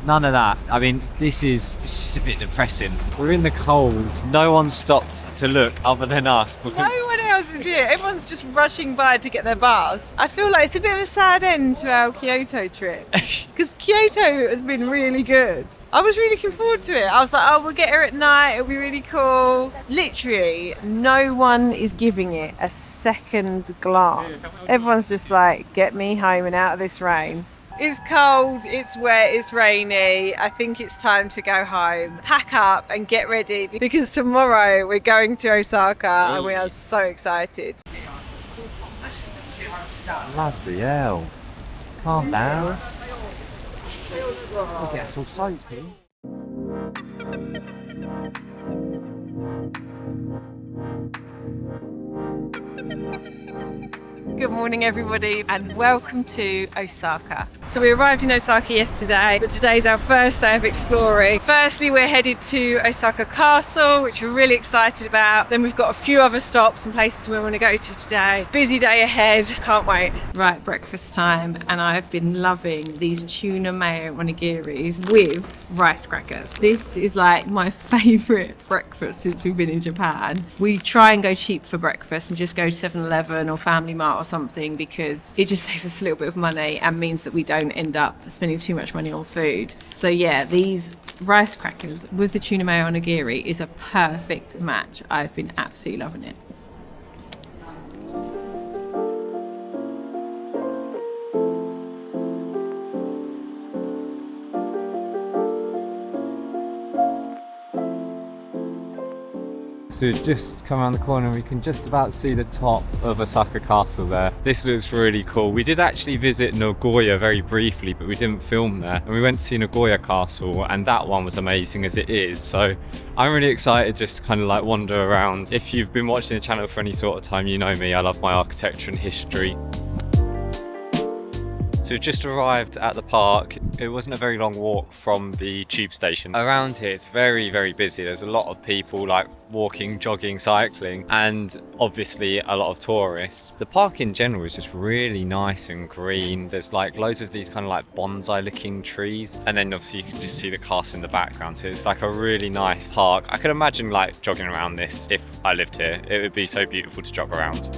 None of that. I mean, it's just a bit depressing. We're in the cold. No one stopped to look other than us because No one else is here. Everyone's just rushing by to get their bus. I feel like it's a bit of a sad end to our Kyoto trip because Kyoto has been really good. I was really looking forward to it. I was like, oh, we'll get here at night. It'll be really cool. Literally, no one is giving it a second glance. Everyone's just like, get me home and out of this rain. It's cold, it's wet, it's rainy. I think it's time to go home, pack up and get ready because tomorrow we're going to Osaka and we are so excited. bloody hell. Calm down. I'll get us all soapy. Good morning everybody and welcome to Osaka. So we arrived in Osaka yesterday, but today's our first day of exploring. Firstly, we're headed to Osaka Castle, which we're really excited about. Then we've got a few other stops and places we want to go to today. Busy day ahead, can't wait. Right, breakfast time, and I've been loving these tuna mayo onigiris with rice crackers. This is like my favourite breakfast since we've been in Japan. We try and go cheap for breakfast and just go to 7-Eleven or Family Mart or something because it just saves us a little bit of money and means that we don't end up spending too much money on food. So yeah, these rice crackers with the tuna mayo onigiri is a perfect match. I've been absolutely loving it. So we've just come around the corner and we can just about see the top of Osaka Castle there. This looks really cool. We did actually visit Nagoya very briefly, but we didn't film there. And we went to see Nagoya Castle and that one was amazing as it is. So I'm really excited just to kind of like wander around. If you've been watching the channel for any sort of time, you know me, I love my architecture and history. So we've just arrived at the park. It wasn't a very long walk from the tube station. Around here it's very, very busy. There's a lot of people like walking, jogging, cycling, and obviously a lot of tourists. The park in general is just really nice and green. There's like loads of these kind of like bonsai looking trees, and then obviously you can just see the castle in the background. So it's like a really nice park. I could imagine like jogging around this if I lived here. It would be so beautiful to jog around.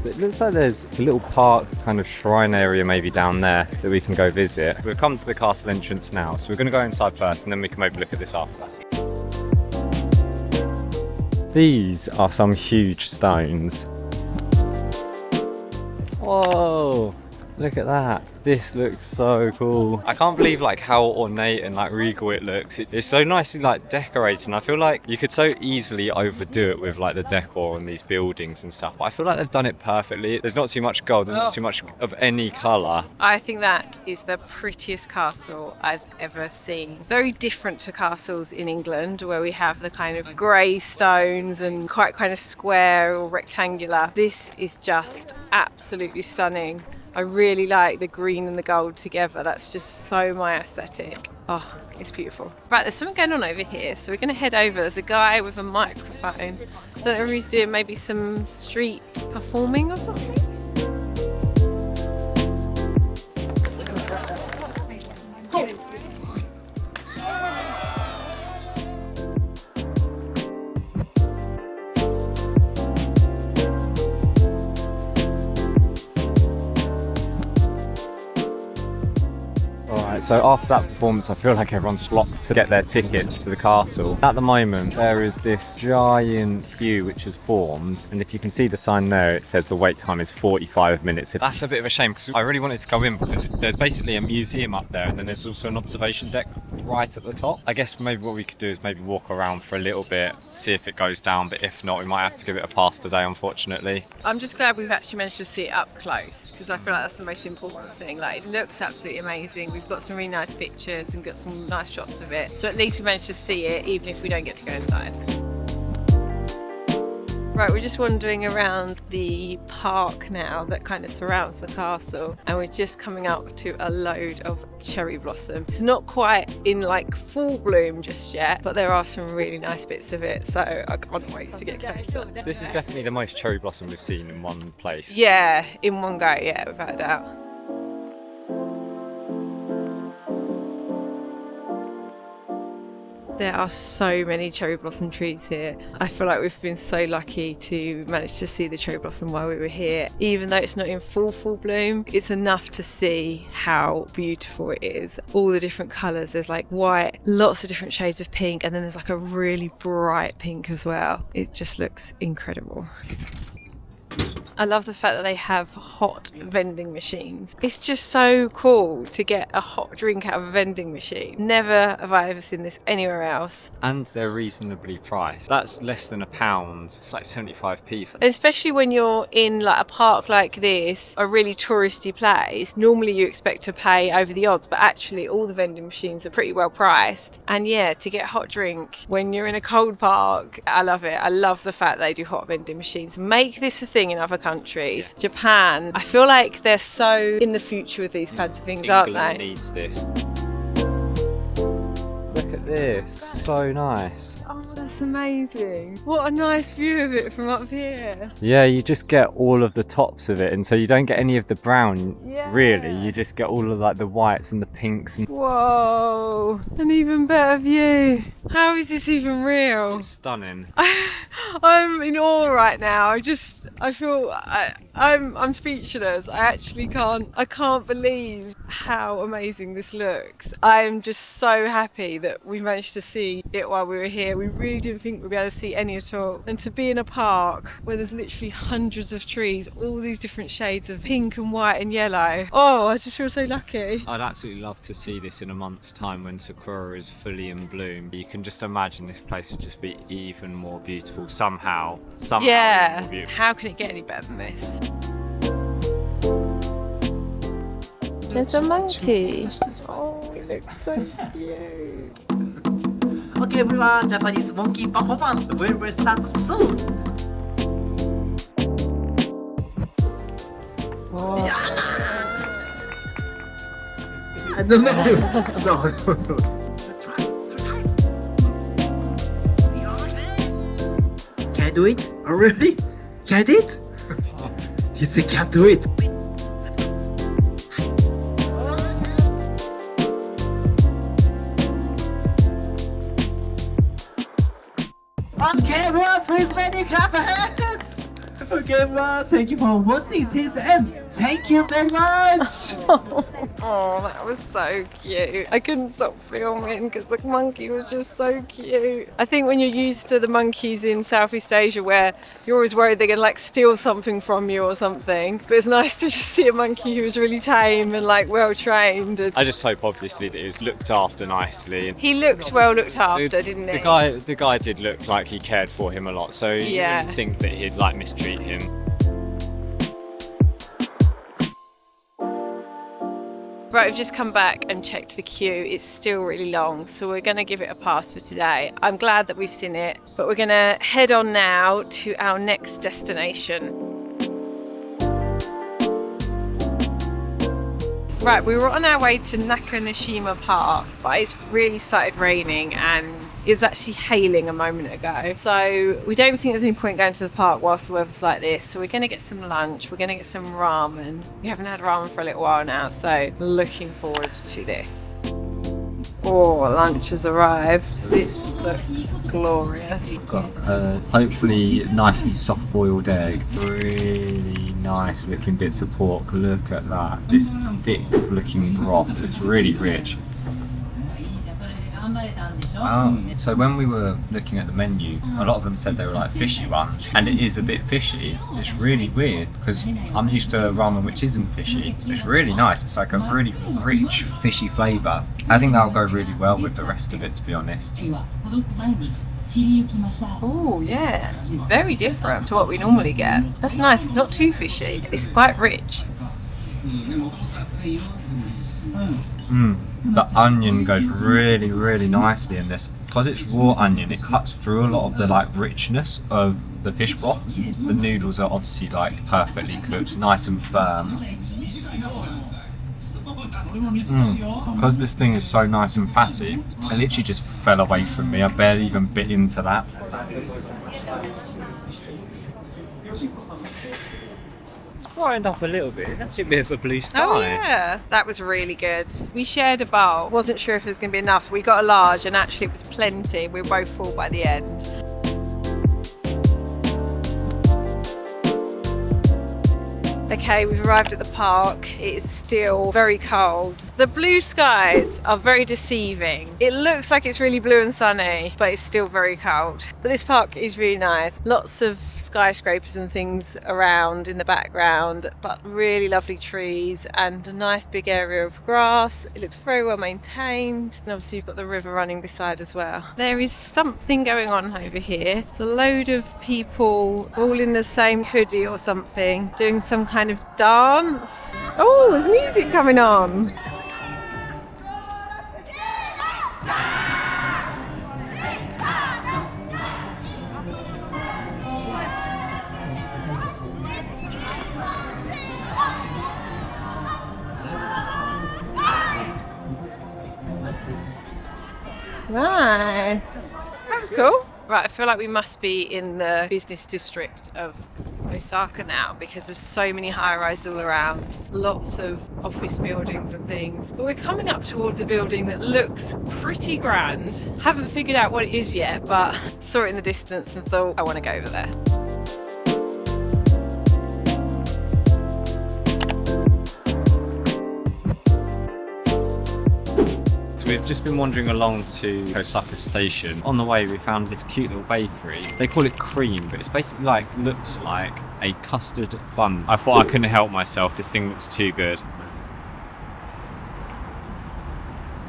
So it looks like there's a little park kind of shrine area maybe down there that we can go visit. We've come to the castle entrance now, so we're going to go inside first and then we can maybe look at this after. These are some huge stones. Whoa, look at that. This looks so cool. I can't believe like how ornate and like regal it looks. It's so nicely like decorated, and I feel like you could so easily overdo it with like the decor and these buildings and stuff, but I feel like they've done it perfectly. There's not too much gold, there's not too much of any colour. I think that is the prettiest castle I've ever seen. Very different to castles in England where we have the kind of grey stones and quite kind of square or rectangular. This is just absolutely stunning. I really like the green and the gold together. That's just so my aesthetic. Oh, it's beautiful. Right, there's something going on over here. So we're going to head over. There's a guy with a microphone. I don't know if he's doing maybe some street performing or something. So after that performance, I feel like everyone's flocked to get their tickets to the castle. At the moment, there is this giant queue which has formed, and if you can see the sign there, it says the wait time is 45 minutes. That's a bit of a shame because I really wanted to go in because there's basically a museum up there, and then there's also an observation deck right at the top. I guess maybe what we could do is maybe walk around for a little bit, see if it goes down, but if not, we might have to give it a pass today, unfortunately. I'm just glad we've actually managed to see it up close because I feel like that's the most important thing. Like, it looks absolutely amazing. We've got some really nice pictures and got some nice shots of it. So at least we managed to see it even if we don't get to go inside. Right, we're just wandering around the park now that kind of surrounds the castle, and we're just coming up to a load of cherry blossom. It's not quite in like full bloom just yet, but there are some really nice bits of it, so I can't wait to get closer. This is definitely the most cherry blossom we've seen in one place. Yeah, in one go, yeah, without a doubt. There are so many cherry blossom trees here. I feel like we've been so lucky to manage to see the cherry blossom while we were here. Even though it's not in full bloom, it's enough to see how beautiful it is. All the different colours, there's like white, lots of different shades of pink, and then there's like a really bright pink as well. It just looks incredible. I love the fact that they have hot vending machines. It's just so cool to get a hot drink out of a vending machine. Never have I ever seen this anywhere else. And they're reasonably priced. That's less than £1. It's like 75p. Especially when you're in like a park like this, a really touristy place, normally you expect to pay over the odds, but actually all the vending machines are pretty well priced. And yeah, to get a hot drink when you're in a cold park, I love it. I love the fact they do hot vending machines. Make this a thing in other countries. Japan, I feel like they're so in the future with these kinds of things, England aren't they? Needs this. Look at this, so nice. Oh, that's amazing. What a nice view of it from up here. Yeah, you just get all of the tops of it, and so you don't get any of the brown, Yeah. really. You just get all of like the whites and the pinks. And Whoa, an even better view. How is this even real? it's stunning. I'm in awe right now. I feel I'm speechless. I can't believe how amazing this looks. I'm just so happy that we managed to see it while we were here. We really didn't think we'd be able to see any at all. And to be in a park where there's literally hundreds of trees, all these different shades of pink and white and yellow. Oh, I just feel so lucky. I'd absolutely love to see this in a month's time when Sakura is fully in bloom. You can just imagine this place would just be even more beautiful somehow. Even more Yeah, beautiful. how can it get any better than this? There's a monkey. Oh, it looks so cute. Okay, everyone, Japanese monkey performance will start soon. No, no. Can I do it? Already? Can I do it? He said can't do it. Okay, everyone, please let me clap your hands. Okay, everyone, thank you for watching till the end. Thank you very much. Oh, that was so cute. I couldn't stop filming because the monkey was just so cute. I think when you're used to the monkeys in Southeast Asia where you're always worried they're going to like steal something from you or something, but it's nice to just see a monkey who was really tame and like well trained. And I just hope obviously that it was looked after nicely. And he looked well looked after, didn't he? the guy did look like he cared for him a lot, so you Yeah. wouldn't think that he'd like mistreat him. Right, we've just come back and checked the queue. It's still really long, so we're going to give it a pass for today. I'm glad that we've seen it, but we're going to head on now to our next destination. Right, we were on our way to Nakanoshima Park, but it's really started raining and it was actually hailing a moment ago. So we don't think there's any point going to the park whilst the weather's like this. So we're going to get some lunch. We're going to get some ramen. We haven't had ramen for a little while now, so looking forward to this. Oh, lunch has arrived. This looks glorious. Got hopefully nicely soft boiled egg. Really nice looking bits of pork. Look at that. This thick looking broth. It's really rich. So when we were looking at the menu, a lot of them said they were like fishy ones, and it is a bit fishy. It's really weird because I'm used to ramen which isn't fishy. It's really nice. It's like a really rich fishy flavour. I think that'll go really well with the rest of it, to be honest. Oh yeah, very different to what we normally get. That's nice. It's not too fishy. It's quite rich. The onion goes really, really nicely in this. Because it's raw onion, it cuts through a lot of the like richness of the fish broth. The noodles are obviously like perfectly cooked, nice and firm. Because this thing is so nice and fatty, it literally just fell away from me. I barely even bit into that. It's brightened up a little bit. It's actually a bit of a blue sky. Oh yeah, that was really good. We shared a bowl. Wasn't sure if it was going to be enough. We got a large, and actually it was plenty. We were both full by the end. Okay, we've arrived at the park. It is still very cold. The blue skies are very deceiving. It looks like it's really blue and sunny, but it's still very cold. But this park is really nice. Lots of skyscrapers and things around in the background, but really lovely trees and a nice big area of grass. It looks very well maintained. And obviously you've got the river running beside as well. There is something going on over here. It's a load of people all in the same hoodie or something, doing some kind of dance. Oh, there's music coming on. Nice. That was cool. Right, I feel like we must be in the business district of Osaka now because there's so many high-rises all around, lots of office buildings and things. But we're coming up towards a building that looks pretty grand. Haven't figured out what it is yet, but saw it in the distance and thought I want to go over there. We've just been wandering along to Osaka Station. On the way we found this cute little bakery. They call it cream, but it's basically looks like a custard bun. I thought I couldn't help myself. This thing looks too good.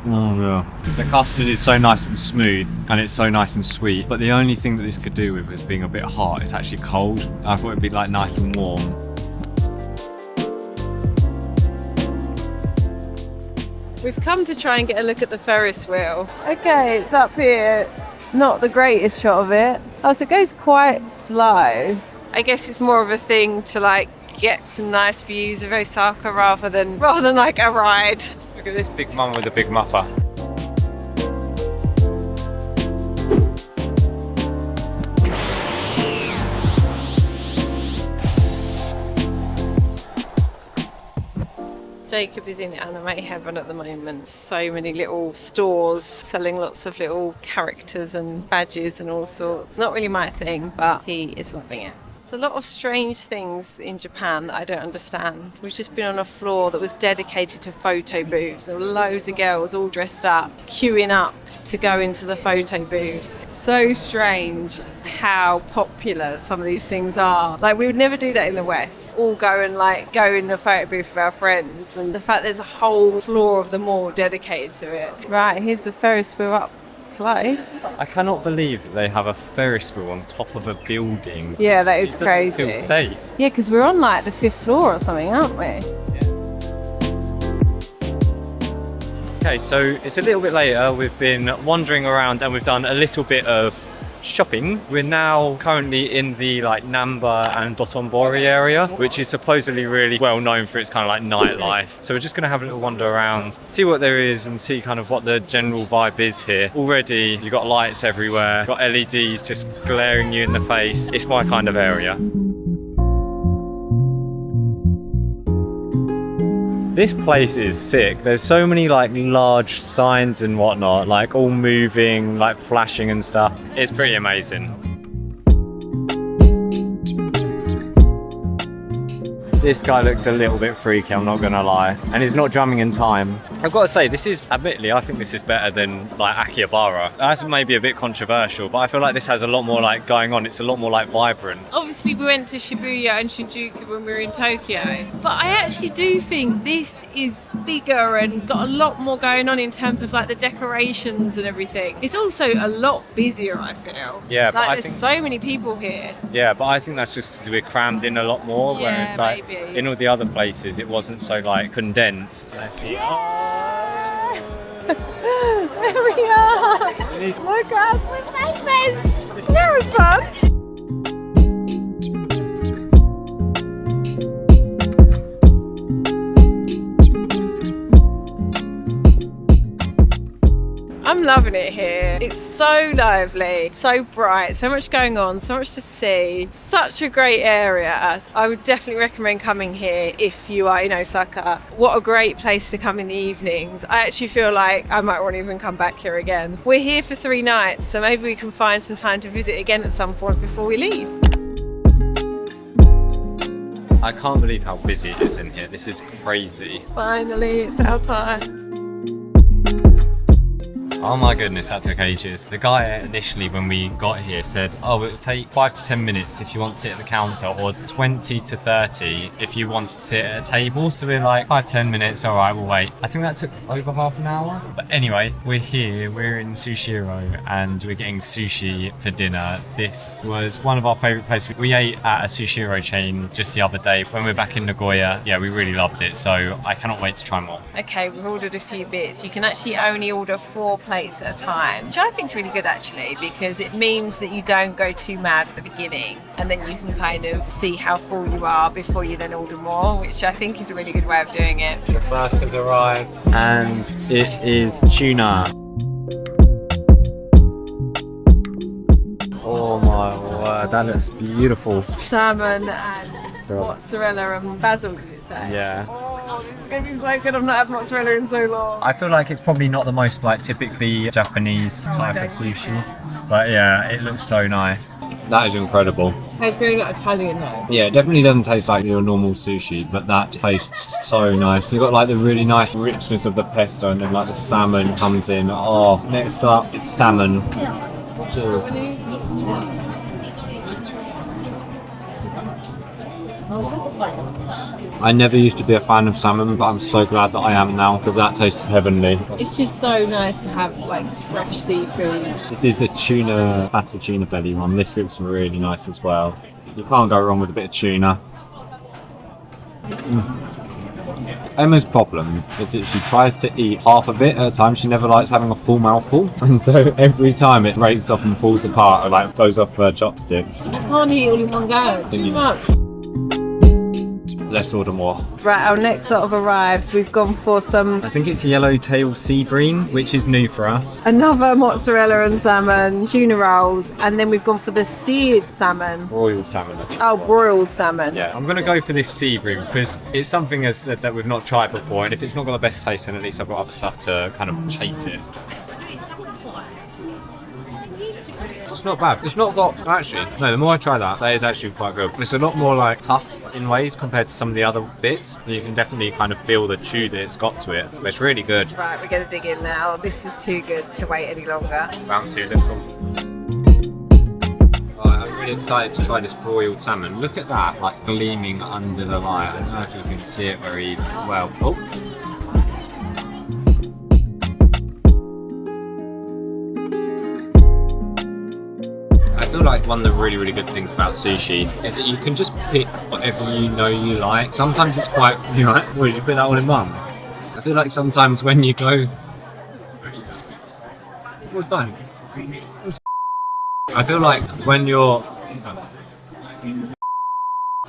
Oh yeah. The custard is so nice and smooth and it's so nice and sweet, but the only thing that this could do with was being a bit hot. It's actually cold. I thought it'd be like nice and warm. We've come to try and get a look at the Ferris wheel. Okay, it's up here. Not the greatest shot of it. Oh, so it goes quite slow. I guess it's more of a thing to get some nice views of Osaka rather than like a ride. Look at this big mum with a big mupper. Jacob is in anime heaven at the moment. So many little stores selling lots of little characters and badges and all sorts. Not really my thing, but he is loving it. There's a lot of strange things in Japan that I don't understand. We've just been on a floor that was dedicated to photo booths. There were loads of girls all dressed up, queuing up to go into the photo booths. So strange how popular some of these things are. We would never do that in the West. All go and go in a photo booth with our friends. And the fact there's a whole floor of them all dedicated to it. Right, here's the Ferris wheel up close. I cannot believe that they have a Ferris wheel on top of a building. Yeah, that is crazy. It doesn't feel safe. Yeah, because we're on the 5th floor or something, aren't we? Okay, so it's a little bit later. We've been wandering around and we've done a little bit of shopping. We're now currently in the Namba and Dotonbori area, which is supposedly really well known for its kind of nightlife. So we're just going to have a little wander around, see what there is and see kind of what the general vibe is here. Already you've got lights everywhere, you've got LEDs just glaring you in the face. It's my kind of area. This place is sick. There's so many like large signs and whatnot, like all moving, like flashing and stuff. It's pretty amazing. This guy looks a little bit freaky, I'm not gonna lie. And he's not drumming in time. I've got to say, this is, admittedly, I think this is better than like Akihabara. That's maybe a bit controversial, but I feel like this has a lot more like going on. It's a lot more like vibrant. Obviously we went to Shibuya and Shinjuku when we were in Tokyo, but I actually do think this is bigger and got a lot more going on in terms of like the decorations and everything. It's also a lot busier, I feel. Yeah, but like I there's think so many people here. Yeah, but I think that's just because we're crammed in a lot more, where Yeah, it's like maybe. in all the other places it wasn't so like condensed. There we are! Look at us with faces! That was fun! I'm loving it here. It's so lovely, so bright, so much going on, so much to see. Such a great area. I would definitely recommend coming here if you are in Osaka. What a great place to come in the evenings. I actually feel like I might want to even come back here again. We're here for 3 nights, so maybe we can find some time to visit again at some point before we leave. I can't believe how busy it is in here. This is crazy. Finally, it's our time. Oh my goodness, that took ages. The guy initially when we got here said, oh, it'll take 5 to 10 minutes if you want to sit at the counter, or 20 to 30 if you want to sit at a table. So we're like, 5-10 minutes, all right, we'll wait. I think that took over half an hour. But anyway, we're here, we're in Sushiro, and we're getting sushi for dinner. This was one of our favourite places. We ate at a Sushiro chain just the other day when we were back in Nagoya. Yeah, we really loved it, so I cannot wait to try more. Okay, we've ordered a few bits. You can actually only order 4 plates at a time, which I think is really good actually, because it means that you don't go too mad at the beginning, and then you can kind of see how full you are before you then order more, which I think is a really good way of doing it. The first has arrived, and it is tuna. Oh my word, that looks beautiful. Salmon and mozzarella and basil, did it say? Yeah. Oh, this is going to be so good. I've not had mozzarella in so long. I feel like it's probably not the most like typically Japanese type of sushi, but yeah, it looks so nice. That is incredible. It's very like Italian though. Yeah, it definitely doesn't taste like your normal sushi, but that tastes so nice. You've got like the really nice richness of the pesto, and then like the salmon comes in. Oh, next up it's salmon. Cheers. I never used to be a fan of salmon, but I'm so glad that I am now, because that tastes heavenly. It's just so nice to have like fresh seafood. This is the tuna, fatty tuna belly one. This looks really nice as well. You can't go wrong with a bit of tuna. Emma's problem is that she tries to eat half of it at a time. She never likes having a full mouthful, and so every time it breaks off and falls apart, or like goes off her chopsticks. I can't eat all in one go. Too much. Let's order more. Right, our next lot of arrives. We've gone for I think it's yellowtail sea bream, which is new for us. another mozzarella and salmon, tuna rolls, and then we've gone for the seared salmon. Broiled salmon. Oh, broiled salmon. Yeah, I'm gonna go for this sea bream because it's something that we've not tried before, and if it's not got the best taste, then at least I've got other stuff to kind of chase it. It's not bad. It's not got, actually, no, the more I try that is actually quite good. It's a lot more like tough in ways compared to some of the other bits. You can definitely kind of feel the chew that it's got to it. But it's really good. Right, we're going to dig in now. This is too good to wait any longer. Round 2, let's go. Right, I'm really excited to try this broiled salmon. Look at that, like gleaming under the light. I don't know if you can see it very well. Oh. I feel like one of the really, really good things about sushi is that you can just pick whatever you know you like. Sometimes it's quite, you're like, well, did you put that all in one? I feel like sometimes when you go... What's fun? I feel like when you're...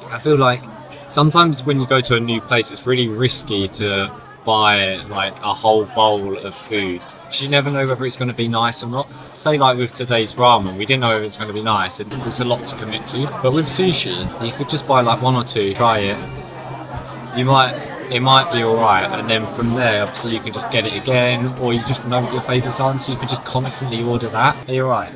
I feel like sometimes when you go to a new place, it's really risky to buy like a whole bowl of food. You never know whether it's going to be nice or not. Say like with today's ramen, we didn't know if it was going to be nice, and there's a lot to commit to. But with sushi, you could just buy like 1 or 2, try it. You might it might be alright, and then from there obviously you can just get it again, or you just know what your favourites are, so you can just constantly order that. Are you alright?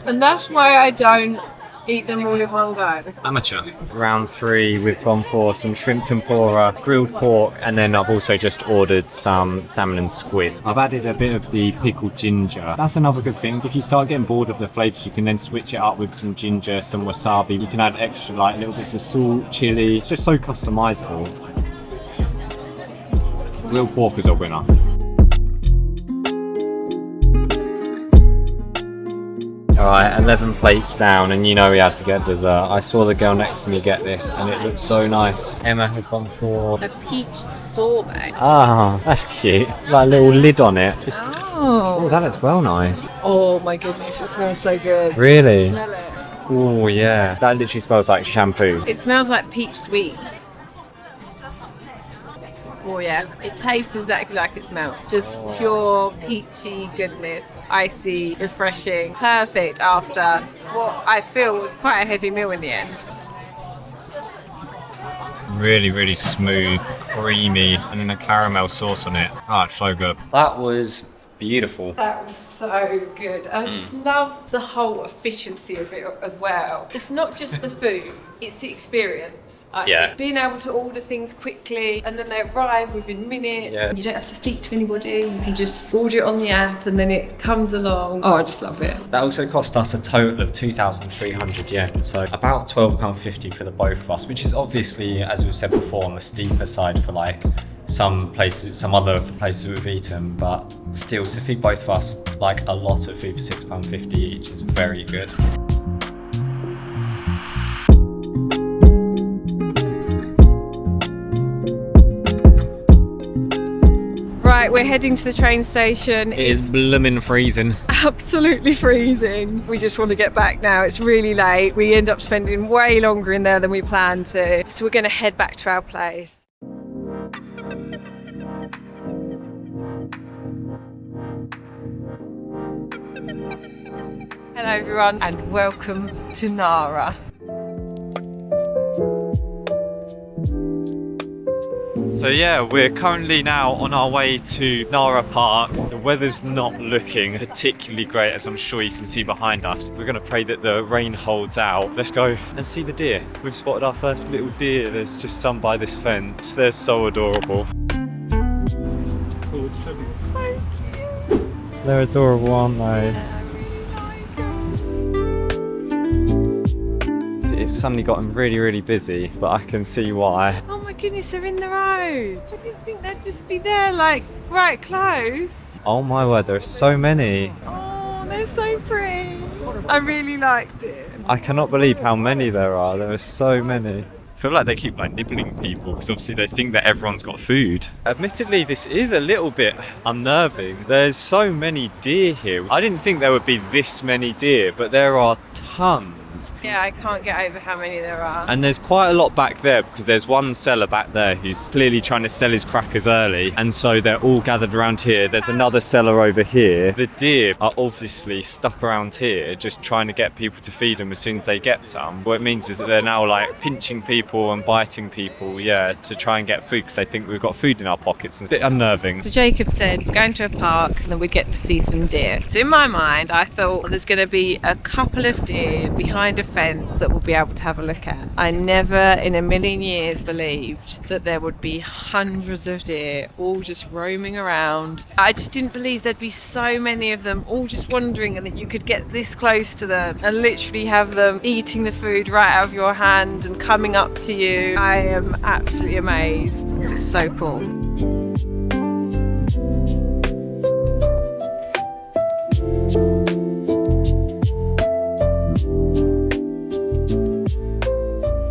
And that's why I don't eat them all in one go. Amateur. Round 3, we've gone for some shrimp tempura, grilled pork, and then I've also just ordered some salmon and squid. I've added a bit of the pickled ginger. That's another good thing. If you start getting bored of the flavours, you can then switch it up with some ginger, some wasabi. You can add extra like little bits of salt, chilli. It's just so customisable. Grilled pork is a winner. Alright, 11 plates down, and you know we had to get dessert. I saw the girl next to me get this, and it looked so nice. Emma has gone for A peach sorbet. ah, that's cute. Like a little lid on it. Just Oh. that looks well nice. Oh my goodness, it smells so good. Really? Smell it. Oh yeah, that literally smells like shampoo. It smells like peach sweets. Oh yeah, it tastes exactly like it smells. Just pure peachy goodness, icy, refreshing, perfect after what I feel was quite a heavy meal in the end. Really, really smooth, creamy, and then a caramel sauce on it. Oh, it's so good. That was beautiful. That was so good. I just love the whole efficiency of it as well. It's not just the food, it's the experience. I think being able to order things quickly and then they arrive within minutes. Yeah. You don't have to speak to anybody, you can just order it on the app and then it comes along. Oh, I just love it. That also cost us a total of 2,300 yen, so about £12.50 for the both of us, which is obviously, as we've said before, on the steeper side for like some places, some other of the places we've eaten, but still to feed both of us like a lot of food for £6.50 each is very good. Right, we're heading to the train station. It is blooming freezing. Absolutely freezing. We just want to get back now. It's really late. We end up spending way longer in there than we planned to. So we're going to head back to our place. Hello everyone and welcome to Nara. So yeah, we're currently now on our way to Nara Park. The weather's not looking particularly great, as I'm sure you can see behind us. We're going to pray that the rain holds out. Let's go and see the deer. We've spotted our first little deer. There's just some by this fence. They're so adorable. So cute. They're adorable, aren't they? It's suddenly gotten really, really busy, but I can see why. Oh my goodness, they're in the road. I didn't think they'd just be there, like, right close. Oh my word, there are so many. Oh, they're so pretty. I really liked it. I cannot believe how many there are. There are so many. I feel like they keep like nibbling people because obviously they think that everyone's got food. Admittedly, this is a little bit unnerving. There's so many deer here. I didn't think there would be this many deer, but there are tons. Yeah, I can't get over how many there are. And there's quite a lot back there because there's one seller back there who's clearly trying to sell his crackers early, and so they're all gathered around here. There's another seller over here. The deer are obviously stuck around here just trying to get people to feed them as soon as they get some. What it means is that they're now like pinching people and biting people, to try and get food because they think we've got food in our pockets. And it's a bit unnerving. So Jacob said going to a park and then we'd get to see some deer. So in my mind I thought there's going to be a couple of deer behind a fence that we'll be able to have a look at. I never in a million years believed that there would be hundreds of deer all just roaming around. I just didn't believe there'd be so many of them all just wandering and that you could get this close to them and literally have them eating the food right out of your hand and coming up to you. I am absolutely amazed. It's so cool.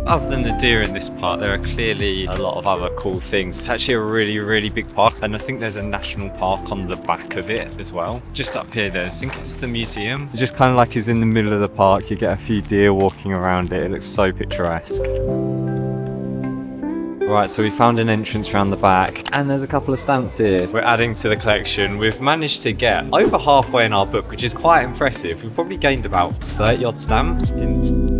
Other than the deer in this park, there are clearly a lot of other cool things. It's actually a really, really big park, and I think there's a national park on the back of it as well. Just up here, I think it's the museum. It's just kind of like it's in the middle of the park. You get a few deer walking around it. It looks so picturesque. Right, so we found an entrance around the back, and there's a couple of stamps here. We're adding to the collection. We've managed to get over halfway in our book, which is quite impressive. We've probably gained about 30 odd stamps in.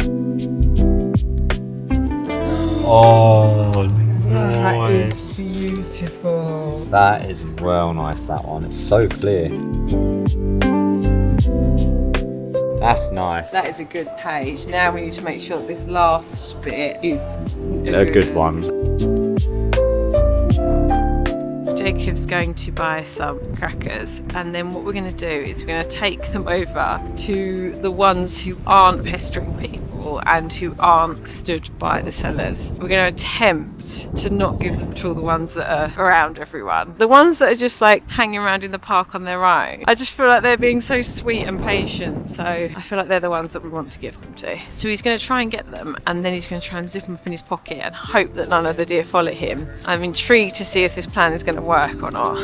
Oh, That nice. is beautiful. That is well nice, that one. It's so clear. That's nice. That is a good page. Now we need to make sure that this last bit is A good one. Jacob's going to buy some crackers, and then what we're going to do is we're going to take them over to the ones who aren't pestering people and who aren't stood by the sellers. We're going to attempt to not give them to all the ones that are around everyone. The ones that are just like hanging around in the park on their own, I just feel like they're being so sweet and patient, so I feel like they're the ones that we want to give them to. So he's going to try and get them, and then he's going to try and zip them up in his pocket and hope that none of the deer follow him. I'm intrigued to see if this plan is going to work or not.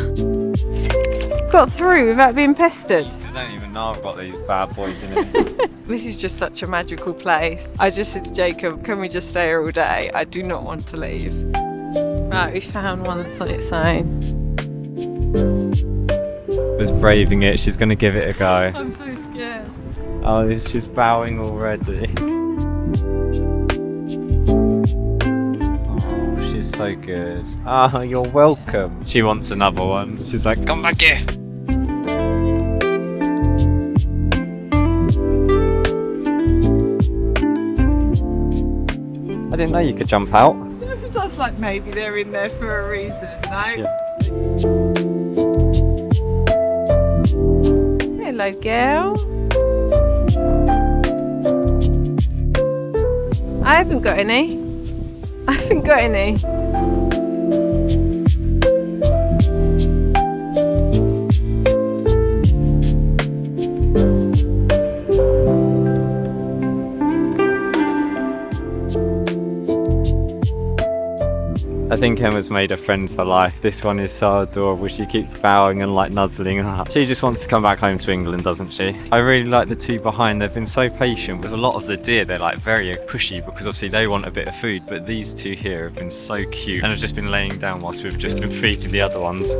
Got through without being pestered. I don't even know I've got these bad boys in it. This is just such a magical place. I just said to Jacob, can we just stay here all day? I do not want to leave. Right, we found one that's on its own. Was braving it, she's going to give it a go. I'm so scared. Oh, she's bowing already. Oh, she's so good. Oh, you're welcome. She wants another one. She's like, come back here. I didn't know you could jump out. Because I was like, maybe they're in there for a reason, no? Yeah. Hello, girl. I haven't got any. I haven't got any. I think Emma's made a friend for life. This one is so adorable. She keeps bowing and like nuzzling up. She just wants to come back home to England, doesn't she? I really like the two behind. They've been so patient. With a lot of the deer, they're like very pushy because obviously they want a bit of food, but these two here have been so cute and have just been laying down whilst we've just been feeding the other ones.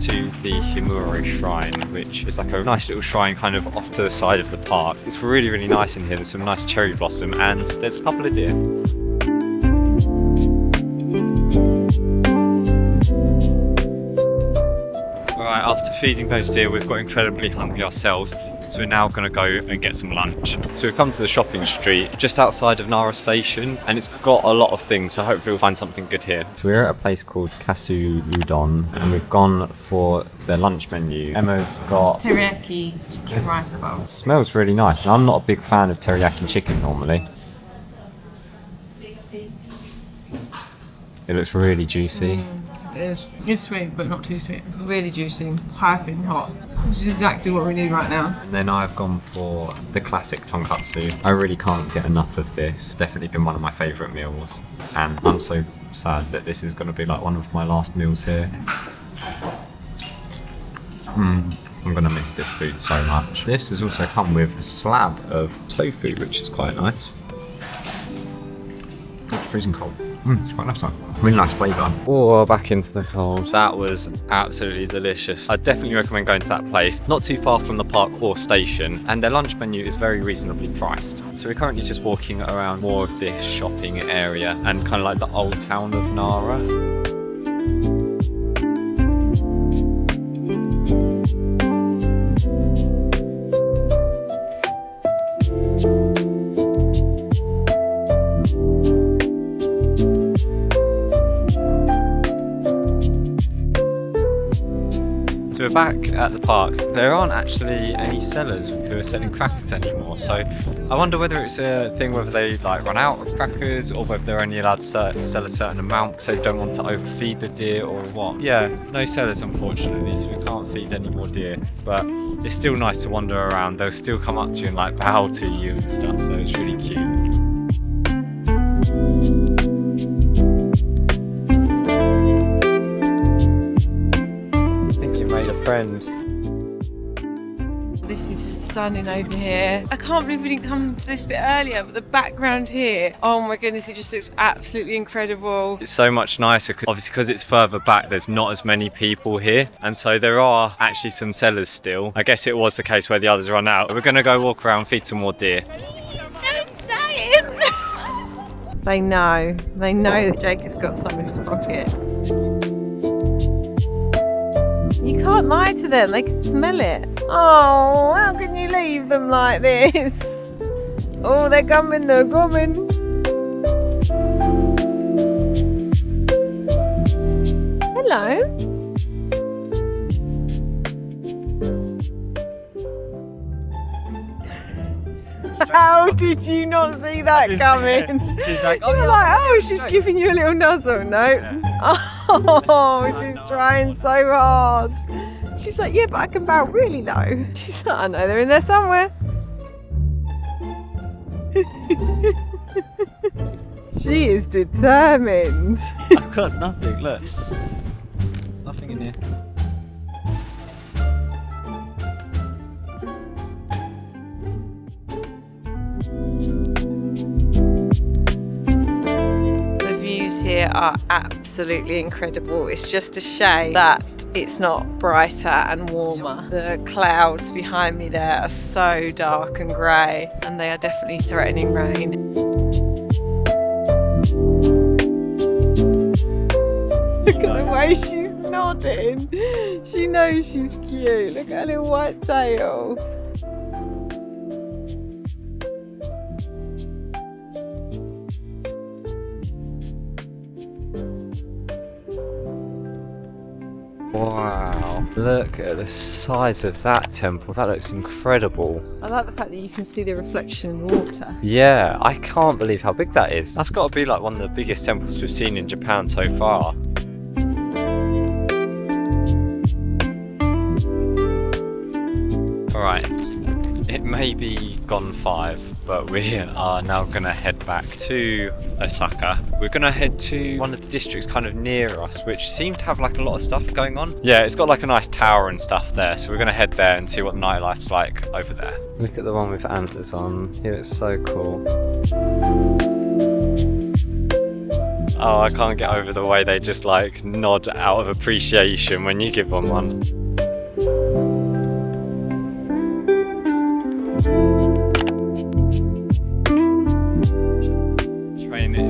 To the Himura Shrine, which is like a nice little shrine kind of off to the side of the park. It's really, really nice in here. There's some nice cherry blossom and there's a couple of deer. Alright, after feeding those deer, we've got incredibly hungry ourselves, so we're now going to go and get some lunch. So we've come to the shopping street just outside of Nara Station, and it's got a lot of things, so hopefully we'll find something good here. So we're at a place called Kasu Udon, and we've gone for their lunch menu. Emma's got Teriyaki chicken rice bowl. smells really nice, and I'm not a big fan of teriyaki chicken normally. It looks really juicy. It's sweet, but not too sweet. Really juicy, piping hot. Which is exactly what we need right now. And then I've gone for the classic tonkatsu. I really can't get enough of this. Definitely been one of my favourite meals. And I'm so sad that this is going to be like one of my last meals here. I'm going to miss this food so much. This has also come with a slab of tofu, which is quite nice. It's freezing cold. It's quite nice though. Really nice flavour. Oh, back into the cold. That was absolutely delicious. I definitely recommend going to that place. Not too far from the park or station, and their lunch menu is very reasonably priced. So we're currently just walking around more of this shopping area and kind of like the old town of Nara. We're back at the park. There aren't actually any sellers who are selling crackers anymore, so I wonder whether it's a thing whether they like run out of crackers or whether they're only allowed to sell a certain amount because they don't want to overfeed the deer or what. Yeah, no sellers unfortunately, so we can't feed any more deer, but it's still nice to wander around. They'll still come up to you and like bow to you and stuff, so it's really cute. Friend. This is stunning over here. I can't believe we didn't come to this bit earlier, but the background here, oh my goodness, it just looks absolutely incredible. It's so much nicer, obviously because it's further back, there's not as many people here, and so there are actually some sellers still. I guess it was the case where the others run out. We're going to go walk around, feed some more deer. So exciting! They know that Jacob's got some in his pocket. You can't lie to them, they can smell it. Oh, how can you leave them like this? Oh, they're coming. Hello. How did you not see that coming? She's like, You're like, oh, she's giving you a little nuzzle. No. Yeah. Oh, she's trying so hard. She's like, yeah, but I can bow really low. She's like, I know they're in there somewhere. She is determined. I've got nothing, look. Nothing in here. Here are absolutely incredible. It's just a shame that it's not brighter and warmer. The clouds behind me there are so dark and grey, and they are definitely threatening rain. Look at the way she's nodding. She knows she's cute. Look at her little white tail. Wow, look at the size of that temple. That looks incredible. I like the fact that you can see the reflection in the water. Yeah, I can't believe how big that is. That's got to be like one of the biggest temples we've seen in Japan so far. Alright, it may be gone 5, but we are now going to head back to Osaka. We're going to head to one of the districts kind of near us, which seem to have like a lot of stuff going on. Yeah, it's got like a nice tower and stuff there, so we're going to head there and see what the nightlife's like over there. Look at the one with antlers on. Here, it's so cool. Oh, I can't get over the way they just like nod out of appreciation when you give them one.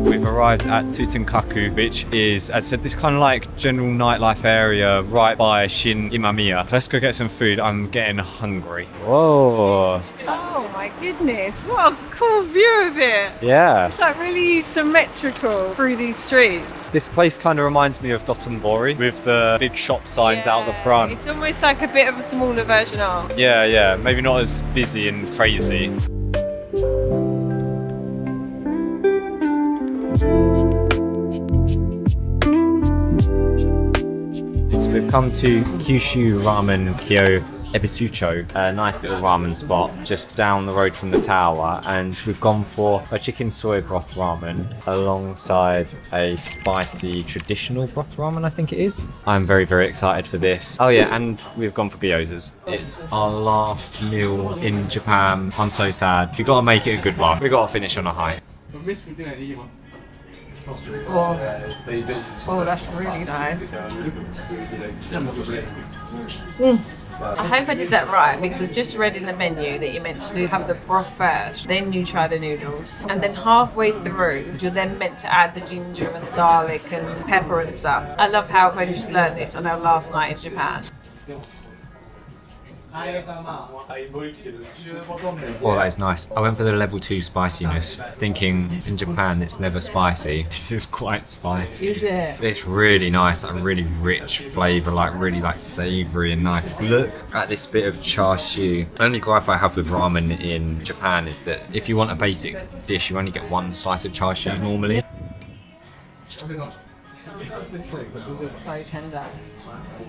We've arrived at Tsutenkaku, which is, as I said, this kind of like general nightlife area right by Shin Imamiya. Let's go get some food. I'm getting hungry. Whoa. Oh my goodness, what a cool view of it. Yeah. It's like really symmetrical through these streets. This place kind of reminds me of Dotonbori with the big shop signs out the front. It's almost like a bit of a smaller version of. Yeah. Maybe not as busy and crazy. We've come to Kyushu Ramen Kyo Ebisucho, a nice little ramen spot just down the road from the tower, and we've gone for a chicken soy broth ramen alongside a spicy traditional broth ramen, I think it is. I'm very, very excited for this. Oh yeah, and we've gone for gyozas. It's our last meal in Japan. I'm so sad. We've got to make it a good one. We've got to finish on a high. Oh, that's really nice. I hope I did that right, because I just read in the menu that you're meant to have the broth first, then you try the noodles, and then halfway through you're then meant to add the ginger and the garlic and pepper and stuff. I love how I just learned this on our last night in Japan. Oh, that is nice. I went for the level 2 spiciness, thinking in Japan it's never spicy. This is quite spicy. Is it? It's really nice, like really rich flavour, like really like savoury and nice. Look at this bit of char siu. The only gripe I have with ramen in Japan is that if you want a basic dish, you only get one slice of char siu normally. So tender.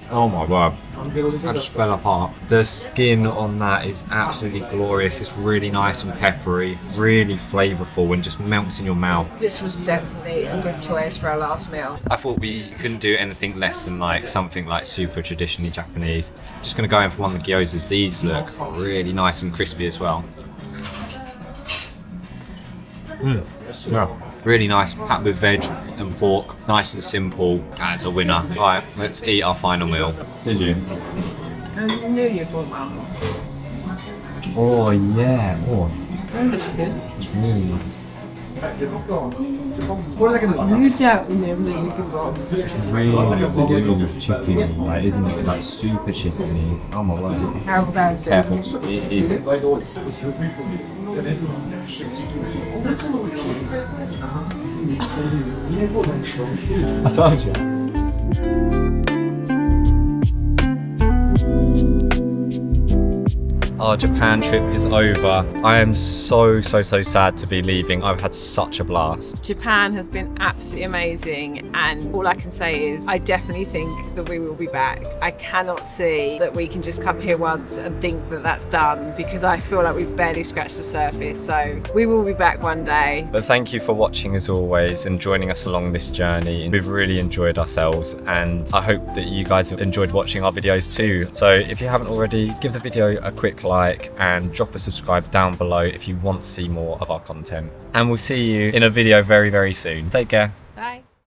Oh my word. I just fell apart. The skin on that is absolutely glorious. It's really nice and peppery, really flavourful, and just melts in your mouth. This was definitely a good choice for our last meal. I thought we couldn't do anything less than like something like super traditionally Japanese. Just gonna go in for one of the gyozas. These look really nice and crispy as well. Yeah. Really nice, packed with veg and pork. Nice and simple. That's a winner. Right, let's eat our final meal. Did you? I knew you'd want one. Oh yeah. Oh, That's good. it's really nice. You doubt me that you can go. It's really volume of chicken, like, isn't it? Like super chickeny. Oh my word. How about it? Careful. It is. I told you. Our Japan trip is over. I am so sad to be leaving. I've had such a blast. Japan has been absolutely amazing, and all I can say is I definitely think that we will be back. I cannot see that we can just come here once and think that that's done, because I feel like we've barely scratched the surface. So we will be back one day. But thank you for watching as always and joining us along this journey. We've really enjoyed ourselves, and I hope that you guys have enjoyed watching our videos too. So if you haven't already, give the video a quick like and drop a subscribe down below if you want to see more of our content. And we'll see you in a video very soon. Take care.